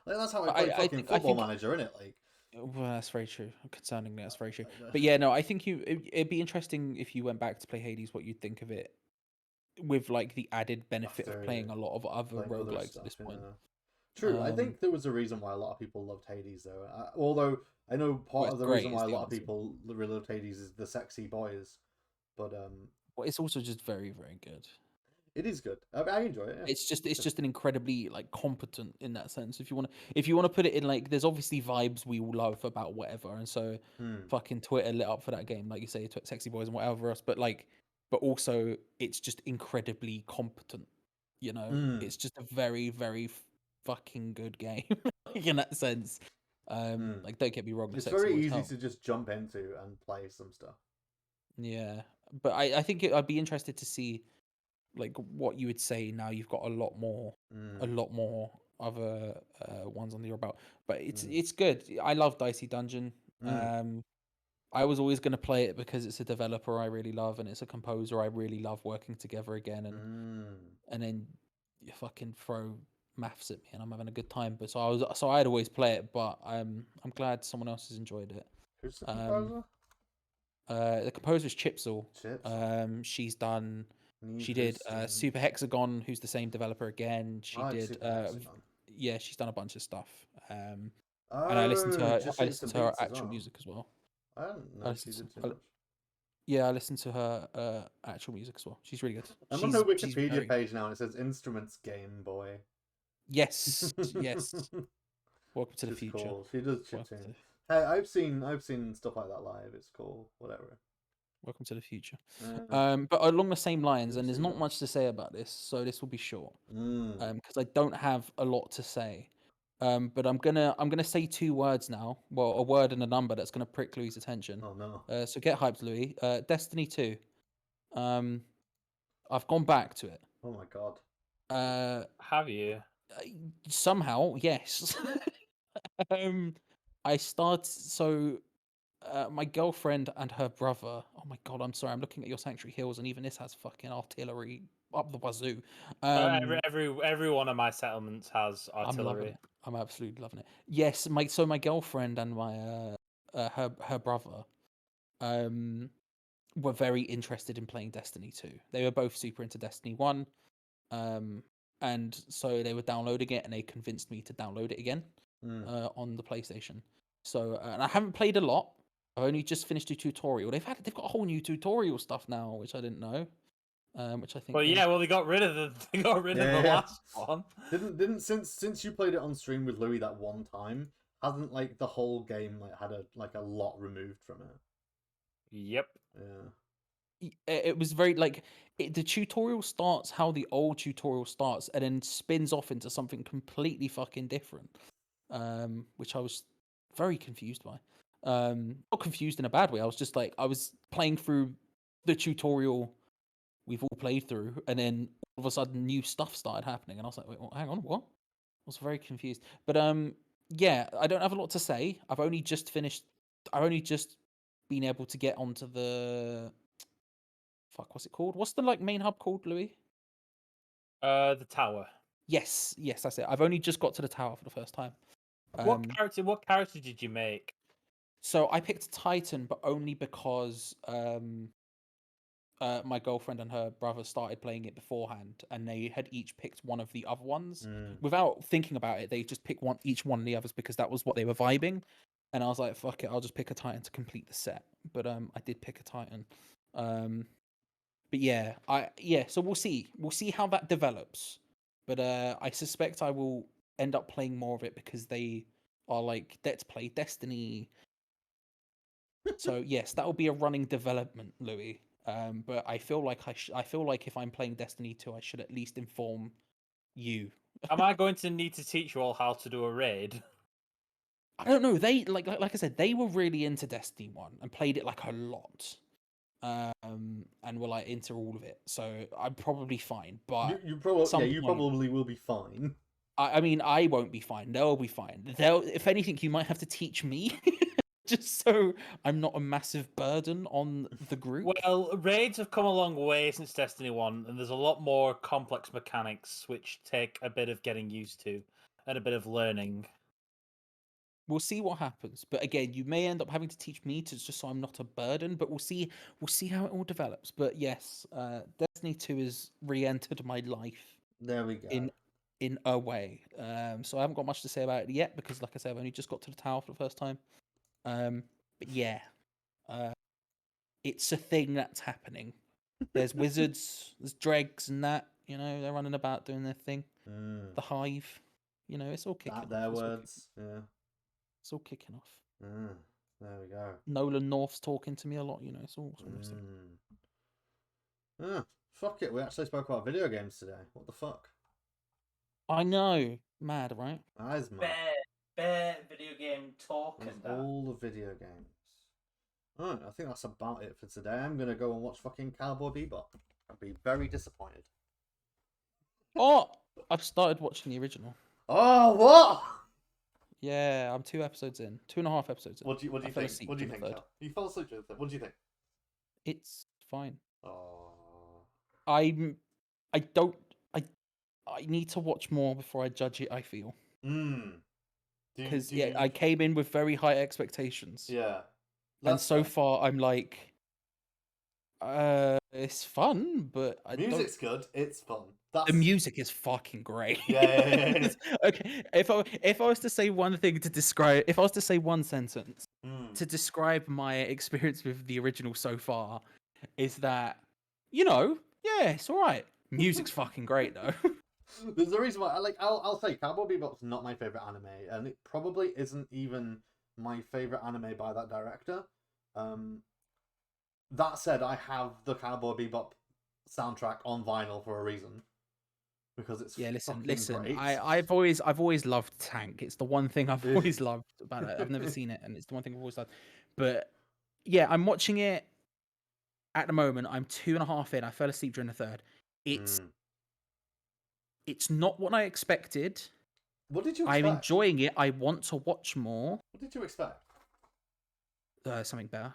like, that's how I But play I fucking think I Football think Manager, innit? Like, well, that's very true. Concerningly, that's very true. like But yeah, no, I think it'd be interesting if you went back to play Hades, what you'd think of it with like the added benefit of after playing a lot of other playing other roguelikes at stuff. this point. Yeah. True. I Um, think there was a reason why a lot of people loved Hades, though. Although I know well, part it's of the great reason is why a the lot of answer. people really loved Hades is the sexy boys, but Well, it's also just very, very good. it is good. I enjoy it. Yeah. It's just an incredibly like competent in that sense. If you want to put it in like, there's obviously vibes we all love about whatever, and so Hmm. fucking Twitter lit up for that game, like you say, sexy boys and whatever else. But like, but also it's just incredibly competent. You know, Hmm. it's just a very, very fucking good game like, in that sense. Hmm. Like don't get me wrong, the It's sexy very boys easy help. to just jump into and play some stuff. Yeah, but I think I'd be interested to see like what you would say now you've got a Hmm. lot more other ones under your belt. But Hmm. it's good. I love Dicey Dungeon. Hmm. I was always going to play it because it's a developer I really love and it's a composer I really love working together again, Hmm. and then you fucking throw maths at me and I'm having a good time. But so I'd always play it, but I'm glad someone else has enjoyed it. Who's the Um, composer? the composer is Chipsel. Chips. She Need did hosting. Super Hexagon, who's the same developer again. She Oh, it's did Super Hexagon. yeah, she's done a bunch of stuff. And Oh, just I shooting listened some to her beats as actual well. music as well. I don't I know she listened did too to, much. yeah, I listened to her actual music as well. She's really good. I'm on her She's Wikipedia very page now and it says Instruments Game Boy. yes, yes. Welcome to the She's future. cool. She does chip Welcome tune. to, Hey, I've seen stuff like that live. It's cool. Whatever. welcome to the future. Uh, But along the same lines, didn't and there's see not that. much to say about this, so this will be short. Mm. Because I don't have a lot to say. But I'm gonna say two words now. Well, a word and a number that's gonna prick Louis' attention. Oh no. So get hyped, Louis. Destiny 2. Um, I've gone back to it. Oh my god. Uh, Have you? somehow, yes. um, I start so. My girlfriend and her brother. Oh my god, I'm sorry. I'm looking at your Sanctuary Hills, and even this has fucking artillery up the wazoo. Um, Every one of my settlements has I'm loving artillery. it. I'm absolutely loving it. Yes, my girlfriend and my her brother um were very interested in playing Destiny 2. They were both super into Destiny 1. Um and so they were downloading it and they convinced me to download it again Mm. on the PlayStation. So and I haven't played a lot. I've only just finished a tutorial. They've got a whole new tutorial stuff now, which I didn't know. Which I think Well, yeah, well they got rid of the Yeah. last one. Didn't since you played it on stream with Louis that one time, hasn't like the whole game like had a lot removed from it. Yep. Yeah. It was very like the tutorial starts how the old tutorial starts and then spins off into something completely fucking different, which I was very confused by. Not confused in a bad way. I was just like I was playing through the tutorial we've all played through, and then all of a sudden new stuff started happening, and I was like, wait, hang on, what? I was very confused. But yeah, I don't have a lot to say. I've only just finished. I've only just been able to get onto the fuck. What's it called? What's the like main hub called, Louis? The tower. Yes, yes, that's it. I've only just got to the tower for the first time. What character did you make? So I picked Titan, but only because my girlfriend and her brother started playing it beforehand, and they had each picked one of the other ones Mm. without thinking about it. They just picked each one of the others because that was what they were vibing. And I was like, "Fuck it, I'll just pick a Titan to complete the set." But I did pick a Titan. But yeah, So we'll see how that develops. But I suspect I will end up playing more of it because they are like, let's play Destiny. So yes, that will be a running development, Louis. But I feel like I feel like if I'm playing Destiny 2, I should at least inform you. Am I going to need to teach you all how to do a raid? I don't know. They like I said, they were really into Destiny 1 and played it like a lot. And were like into all of it. So I'm probably fine. But You probably some you point, probably will be fine. I mean, I won't be fine. They'll be fine. If anything, you might have to teach me just so I'm not a massive burden on the group. Well, raids have come a long way since Destiny 1, and there's a lot more complex mechanics which take a bit of getting used to and a bit of learning. We'll see what happens. But again, you may end up having to teach me to just so I'm not a burden. But we'll see. We'll see how it all develops. But yes, Destiny 2 has re-entered my life There we go. in a way. So I haven't got much to say about it yet because, like I said, I've only just got to the tower for the first time. But yeah, it's a thing that's happening. There's wizards, there's dregs, and that. You know, they're running about doing their thing. The hive. You know, it's all kicking off. Their words. Yeah. It's all kicking off. There we go. Nolan North's talking to me a lot, you know, it's all Fuck it, we actually spoke about video games today. What the fuck? I know. Mad, right? That is mad. Bear video game talk Of all the video games. Alright, I think that's about it for today. I'm gonna go and watch fucking Cowboy Bebop. I'd be very disappointed. Oh! I've started watching the original. Oh, what? Yeah, I'm 2 episodes in. 2.5 episodes in. What do you I fell think? asleep What do you during think? the third. You fell asleep during the third. What do you think? It's fine. Oh. I don't... I need to watch more before I judge it, I feel. Because, yeah, I came in with very high expectations. Yeah. And so far, I'm like... it's fun, but Music's good. It's fun. The music is fucking great. Yeah. Okay, if I was to say one thing to describe, if I was to say one sentence to describe my experience with the original so far, is that, you know, yeah, it's all right. Music's fucking great though. There's a reason why I'll say Cowboy Bebop's not my favorite anime, and it probably isn't even my favorite anime by that director. That said, I have the Cowboy Bebop soundtrack on vinyl for a reason. Because it's listen. great. I've always loved Tank. It's the one thing I've always loved about it. I've never seen it, and it's the one thing I've always loved. But yeah, I'm watching it at the moment. I'm 2.5 in. I fell asleep during the third. It's not what I expected. What did you expect? I'm enjoying it. I want to watch more. What did you expect? Something better.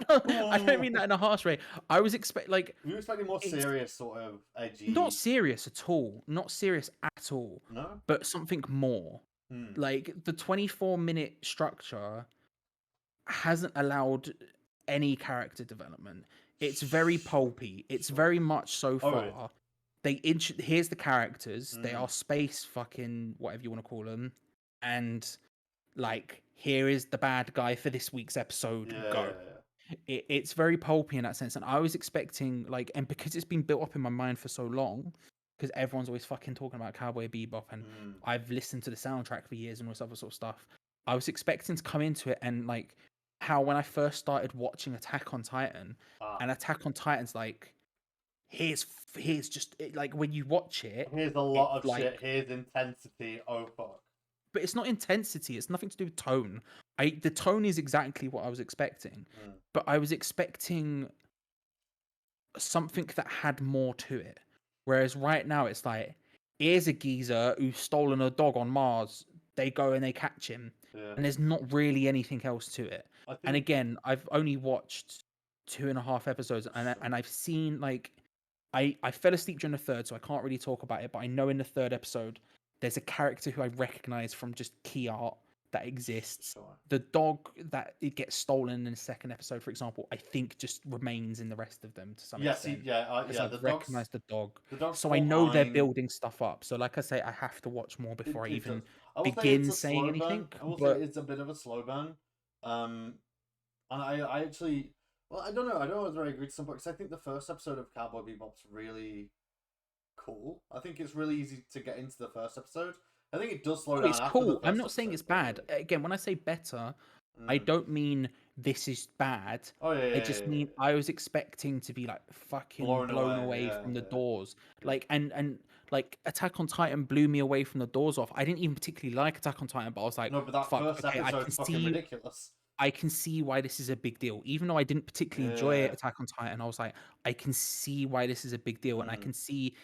No, I don't mean that in a harsh way. I was you were expecting more serious, sort of edgy. Not serious at all. Not serious at all. No. But something more. Like the 24-minute structure hasn't allowed any character development. It's very pulpy. It's very much so far. Here's the characters. They are space fucking whatever you want to call them, and like here is the bad guy for this week's episode. Go. It's very pulpy in that sense, and I was expecting like, and because it's been built up in my mind for so long, because everyone's always fucking talking about Cowboy Bebop, and I've listened to the soundtrack for years and all this other sort of stuff. I was expecting to come into it and like how when I first started watching Attack on Titan, and Attack on Titan's like, here's just like when you watch it, here's a lot of like, shit. Here's intensity. Oh fuck. But it's not intensity. It's nothing to do with tone. The tone is exactly what I was expecting, but I was expecting something that had more to it. Whereas right now it's like, here's a geezer who's stolen a dog on Mars. They go and they catch him, and there's not really anything else to it. And again, I've only watched 2.5 episodes, and I've seen like, I fell asleep during the third, so I can't really talk about it. But I know in the third episode, there's a character who I recognize from just key art that exists. Sure. The dog that it gets stolen in the second episode, for example, I think just remains in the rest of them to some extent. I've recognized the dog. The so I know they're building stuff up. So like I say, I have to watch more before I even begin saying anything. I will say it's a bit of a slow burn. And I actually, well, I don't know whether I agree to some point, because I think the first episode of Cowboy Bebop's really cool. I think it's really easy to get into the first episode. I think it does slow down. It's cool. I'm not saying it's bad. Again, when I say better, I don't mean this is bad. I just mean I was expecting to be like fucking blown away from the doors. Like and like Attack on Titan blew me away from the doors off. I didn't even particularly like Attack on Titan, but I was like, no, but that first episode's fucking ridiculous. I can see why this is a big deal. Even though I didn't particularly enjoy Attack on Titan, I was like, I can see why this is a big deal, and I can see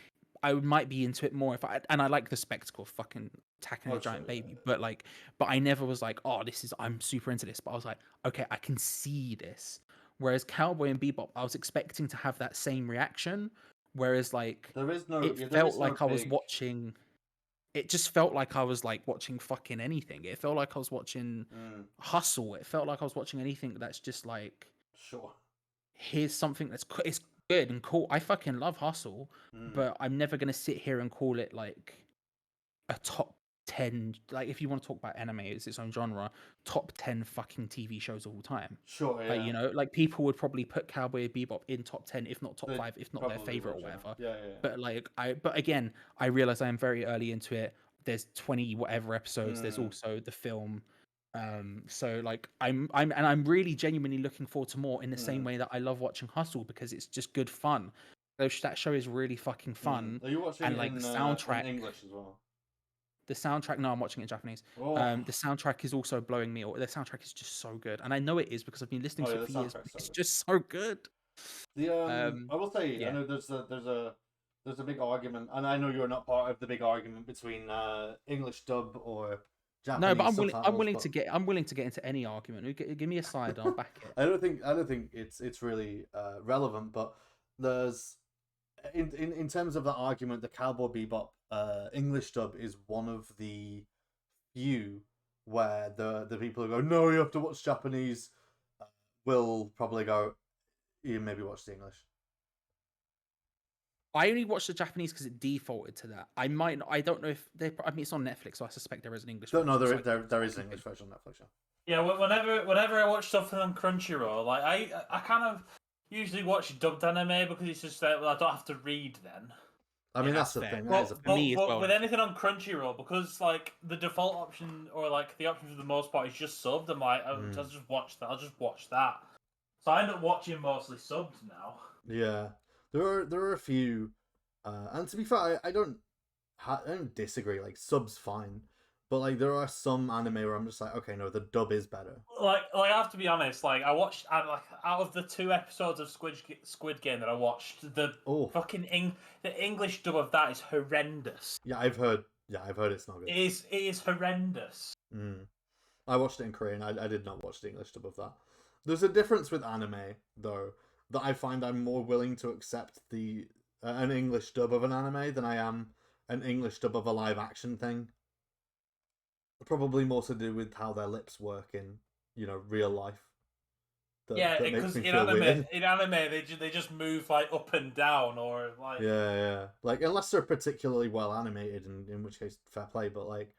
I might be into it more if I like the spectacle of fucking attacking Oh, a giant sure, yeah, baby. But I never was like, oh, I'm super into this. But I was like, okay, I can see this. Whereas Cowboy and Bebop, I was expecting to have that same reaction. Whereas like There is no, it yeah, there felt is no like I was big. watching. It just felt like I was like watching fucking anything. It felt like I was watching Hustle. It felt like I was watching anything that's just like, Sure. here's something it's good and cool. I fucking love Hustle, Mm. but I'm never gonna sit here and call it like a top 10. Like if you want to talk about anime, it's its own genre. Top 10 fucking TV shows of all time. Sure, Like yeah. like people would probably put Cowboy Bebop in top 10, if not top They 5, if not their probably favorite would, or yeah. whatever. Yeah, yeah, yeah. But but again, I realize I am very early into it. There's 20 whatever episodes. There's also the film. So like I'm really genuinely looking forward to more, in the same way that I love watching Hustle, because it's just good fun. That show is really fucking fun. Are you watching And it like the in soundtrack, English as well? the soundtrack. No, I'm watching it in Japanese. Oh, The soundtrack is also blowing me away. The soundtrack is just so good, and I know it is because I've been listening oh to yeah, it the for years. soundtrack's so It's good. just so good. I will say, I Yeah. know there's a big argument, and I know you're not part of the big argument between English dub or Japanese No, but subtitles. I'm willing to get into any argument. Give me a side, I'll back it. I don't think it's really relevant, but there's in terms of the argument, the Cowboy Bebop English dub is one of the few where the people who go, no, you have to watch Japanese, will probably go, you maybe watch the English. I only watched the Japanese because it defaulted to that. I don't know if they. I mean, it's on Netflix, so I suspect there is an English. No, version, there is an English version on Netflix. Yeah, whenever I watch something on Crunchyroll, like I kind of usually watch dubbed anime because it's just that, well, I don't have to read then. I mean, Yeah, that's the that's fair. thing. But, That is a but, me as but well, with actually. anything on Crunchyroll, because like the default option or like the option for the most part is just subbed, I'm like, I'll just watch that. I'll just watch that. So I end up watching mostly subbed now. Yeah, there are a few, and to be fair, I don't disagree. Like subs fine, but like there are some anime where I'm just like, okay, no, the dub is better. Like I have to be honest. Like I watched, like out of the 2 episodes of Squid Game that I watched, the the English dub of that is horrendous. Yeah, I've heard it's not good. It is horrendous. I watched it in Korean. I did not watch the English dub of that. There's a difference with anime though, that I find I'm more willing to accept the an English dub of an anime than I am an English dub of a live action thing. Probably more to do with how their lips work in, real life. Yeah, because in anime they just move like up and down or like yeah. Like unless they're particularly well animated, in which case fair play. But like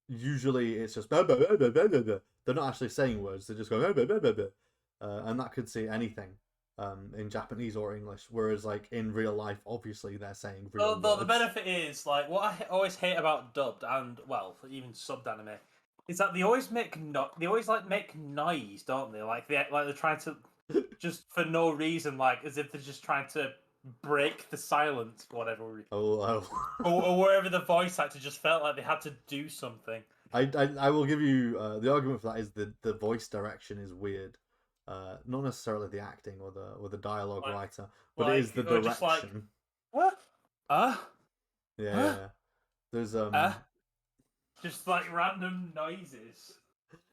usually it's just they're not actually saying words. They just go and that could say anything in Japanese or English. Whereas like in real life, obviously they're saying real words. Though the benefit is like what I always hate about dubbed and well even subbed anime is that they always make noise, don't they? Like they're trying to just for no reason, like as if they're just trying to break the silence, whatever. Oh. or wherever the voice actor just felt like they had to do something. I will give you the argument for that is the voice direction is weird. Not necessarily the acting or the dialogue writer, but it is the direction. Just like, what? Yeah. There's just like random noises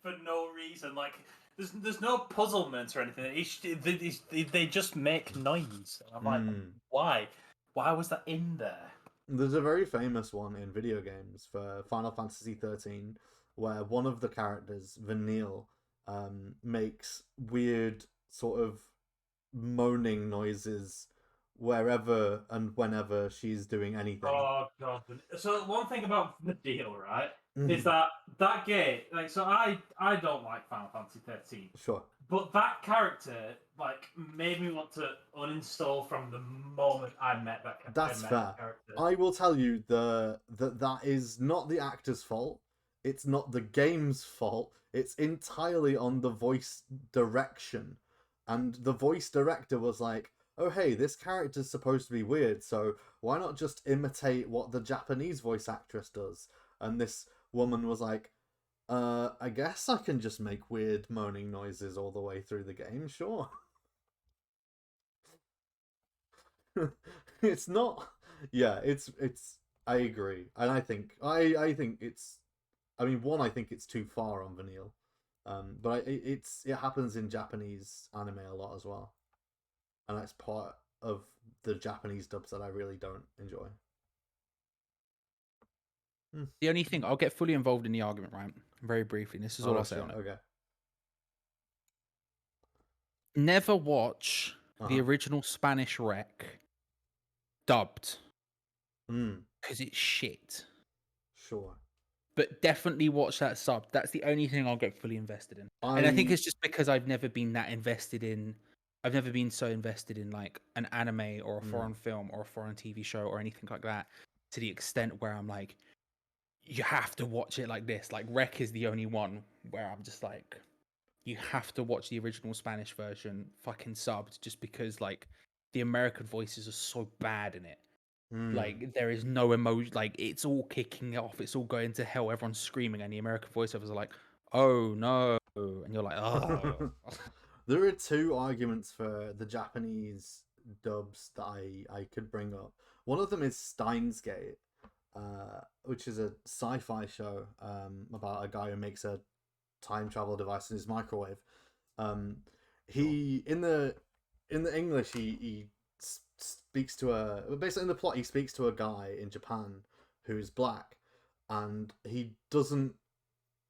for no reason. Like there's no puzzlement or anything. They just make noise. And I'm like, why? Why was that in there? There's a very famous one in Videogames for Final Fantasy 13 where one of the characters, Vanille, makes weird sort of moaning noises wherever and whenever she's doing anything. Oh god! So one thing about the deal, right, is that game. Like, so I don't like Final Fantasy 13. Sure. But that character like made me want to uninstall from the moment I met that character. That's fair. I will tell you that is not the actor's fault. It's not the game's fault. It's entirely on the voice direction. And the voice director was like, oh hey, this character's supposed to be weird, so why not just imitate what the Japanese voice actress does? And this woman was like, I guess I can just make weird moaning noises all the way through the game, sure. It's not... Yeah, it's I agree, and I think it's. I mean, one, I think it's too far on Vanille, but it happens in Japanese anime a lot as well, and that's part of the Japanese dubs that I really don't enjoy. The only thing, I'll get fully involved in the argument, right? Very briefly. This is all I'll say on it. Okay. Never watch the Uh-huh. original Spanish rec dubbed Mm, because it's shit. sure. But definitely watch that sub. That's the only thing I'll get fully invested in. And I think it's just because I've never been that invested in. I've never been so invested in like an anime or a foreign film or a foreign TV show or anything like that, to the extent where I'm like, you have to watch it like this. Like Rec is the only one where I'm just like, you have to watch the original Spanish version fucking subbed, just because like the American voices are so bad in it. Like there is no emotion. Like it's all kicking off. It's all going to hell. Everyone's screaming, and the American voiceovers are like, "Oh no!" And you're like, "Oh." There are two arguments for the Japanese dubs that I could bring up. One of them is Steins Gate, which is a sci-fi show about a guy who makes a time travel device in his microwave. He in the English he speaks to basically in the plot he speaks to a guy in Japan who's black, and he doesn't.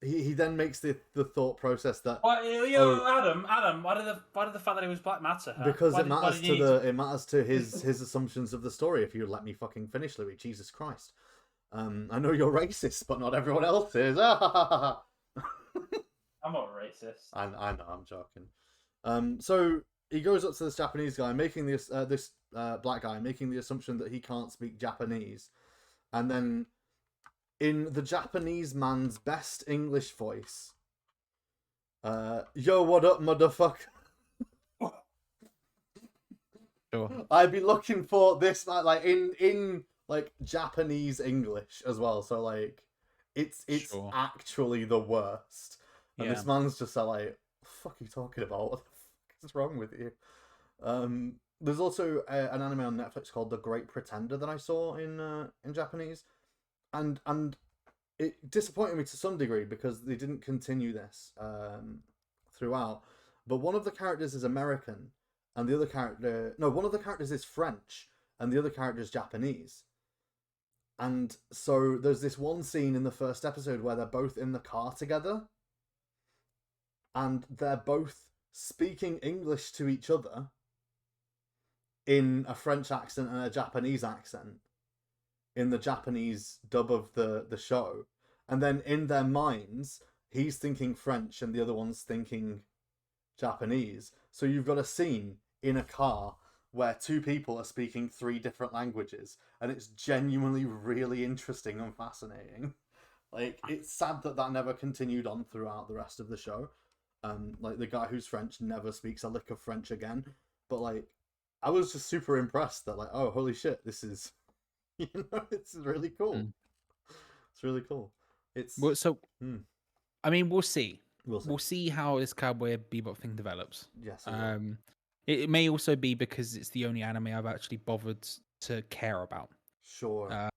He then makes the thought process that Adam, why did the fact that he was black matter? Huh? Because it matters to his assumptions of the story. If you let me fucking finish, Louis, Jesus Christ. I know you're racist, but not everyone else is. I'm not racist. I know, I'm joking. So he goes up to this Japanese guy, making this black guy, making the assumption that he can't speak Japanese, and then in the Japanese man's best English voice, yo, what up, motherfucker? Sure. I'd be looking for this like in like Japanese English as well. So like it's Sure. actually the worst. And Yeah. this man's just like, what the fuck are you talking about? What the fuck is wrong with you? There's also an anime on Netflix called The Great Pretender that I saw in Japanese, and it disappointed me to some degree because they didn't continue this throughout. But one of the characters is American, and one of the characters is French, and the other character is Japanese. And so there's this one scene in the first episode where they're both in the car together, and they're both speaking English to each other in a French accent and a Japanese accent in the Japanese dub of the show. And then in their minds, he's thinking French and the other one's thinking Japanese. So you've got a scene in a car where two people are speaking three different languages, and it's genuinely really interesting and fascinating. Like, it's sad that never continued on throughout the rest of the show. Like, the guy who's French never speaks a lick of French again. But, like, I was just super impressed that, like, oh, holy shit, this is, it's really cool. It's really cool. It's well, so I mean, we'll see. We'll see how this Cowboy Bebop thing develops. Yes. It may also be because it's the only anime I've actually bothered to care about. Sure.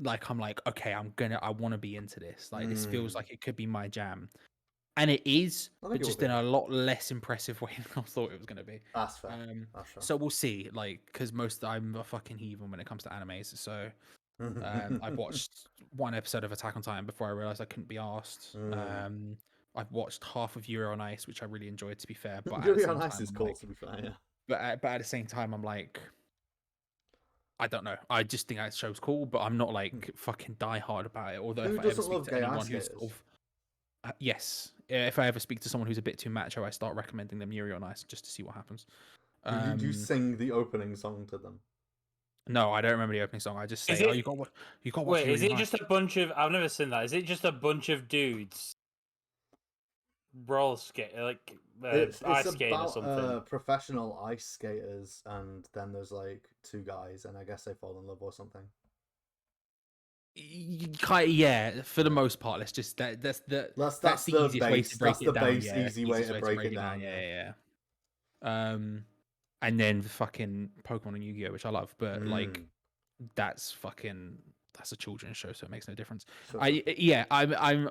Like I'm like, okay, I want to be into this. Like this feels like it could be my jam, and it is, but just in a lot less impressive way than I thought it was going to be. That's fair. That's fair. So we'll see. Like, because I'm a fucking heathen when it comes to animes. So I've watched one episode of Attack on Titan before I realized I couldn't be asked. I've watched half of Yuri on Ice, which I really enjoyed, to be fair. But Yuri on Ice is cool, to be fair, yeah. But at the same time, I'm like, I don't know. I just think that show's cool, but I'm not like fucking diehard about it. Although if I ever speak to anyone who's sort of, yes, if I ever speak to someone who's a bit too macho, I start recommending them Yuri on Ice just to see what happens. Did you sing the opening song to them? No, I don't remember the opening song. I just say, you got what? Wait, is it just a bunch of? I've never seen that. Is it just a bunch of dudes roller skate, like it's ice skate or about something? Professional ice skaters, and then there's like two guys, and I guess they fall in love or something. Yeah, for the most part. Let's just that's the easiest way to break it down. Easy way to break it down. Yeah. And then fucking Pokemon and Yu-Gi-Oh, which I love, but like that's that's a children's show, so it makes no difference. Sure.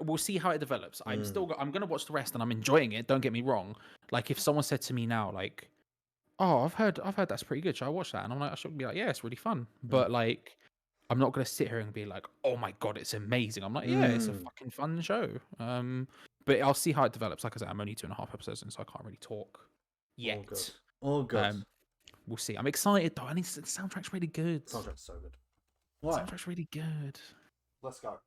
We'll see how it develops. I'm gonna watch the rest, and I'm enjoying it. Don't get me wrong. Like if someone said to me now, like, "Oh, I've heard that's pretty good. Should I watch that?" And I'm like, I should be like, "Yeah, it's really fun." But like, I'm not gonna sit here and be like, "Oh my god, it's amazing." I'm like, "Yeah, it's a fucking fun show." But I'll see how it develops. Like I said, I'm only 2.5 episodes in, so I can't really talk yet. All good. We'll see. I'm excited though. The soundtrack's really good. Soundtrack's so good. Right. Soundtrack's really good. Let's go.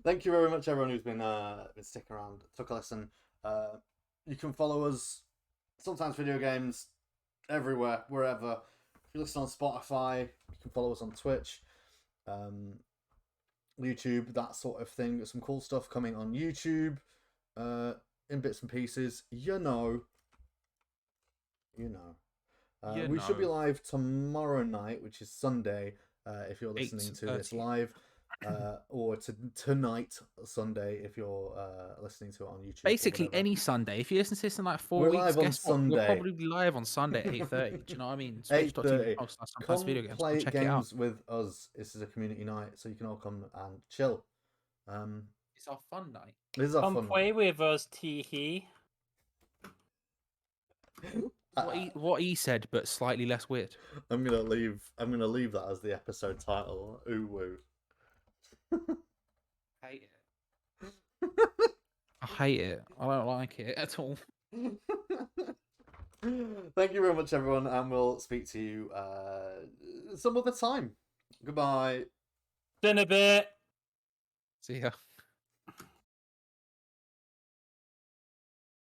Thank you very much, everyone who's been sticking around, took a listen. You can follow us. Sometimes Video Games, everywhere, wherever. If you listen on Spotify, you can follow us on Twitch, YouTube, that sort of thing. There's some cool stuff coming on YouTube, in bits and pieces. You know. We should be live tomorrow night, which is Sunday, if you're listening to this live. Or tonight, Sunday, if you're listening to it on YouTube. Basically, any Sunday. If you listen to this in like 4 weeks, live on Sunday. We'll probably be live on Sunday at 8:30. Do you know what I mean? 8:30. Come play check games it out. with us. This is a community night, so you can all come and chill. It's our fun night. This is our Come fun play night. with us, Teehee. What he said, but slightly less weird. I'm gonna leave that as the episode title. Ooh woo. Hate it. I hate it. I don't like it at all. Thank you very much, everyone, and we'll speak to you some other time. Goodbye. In a bit. See ya.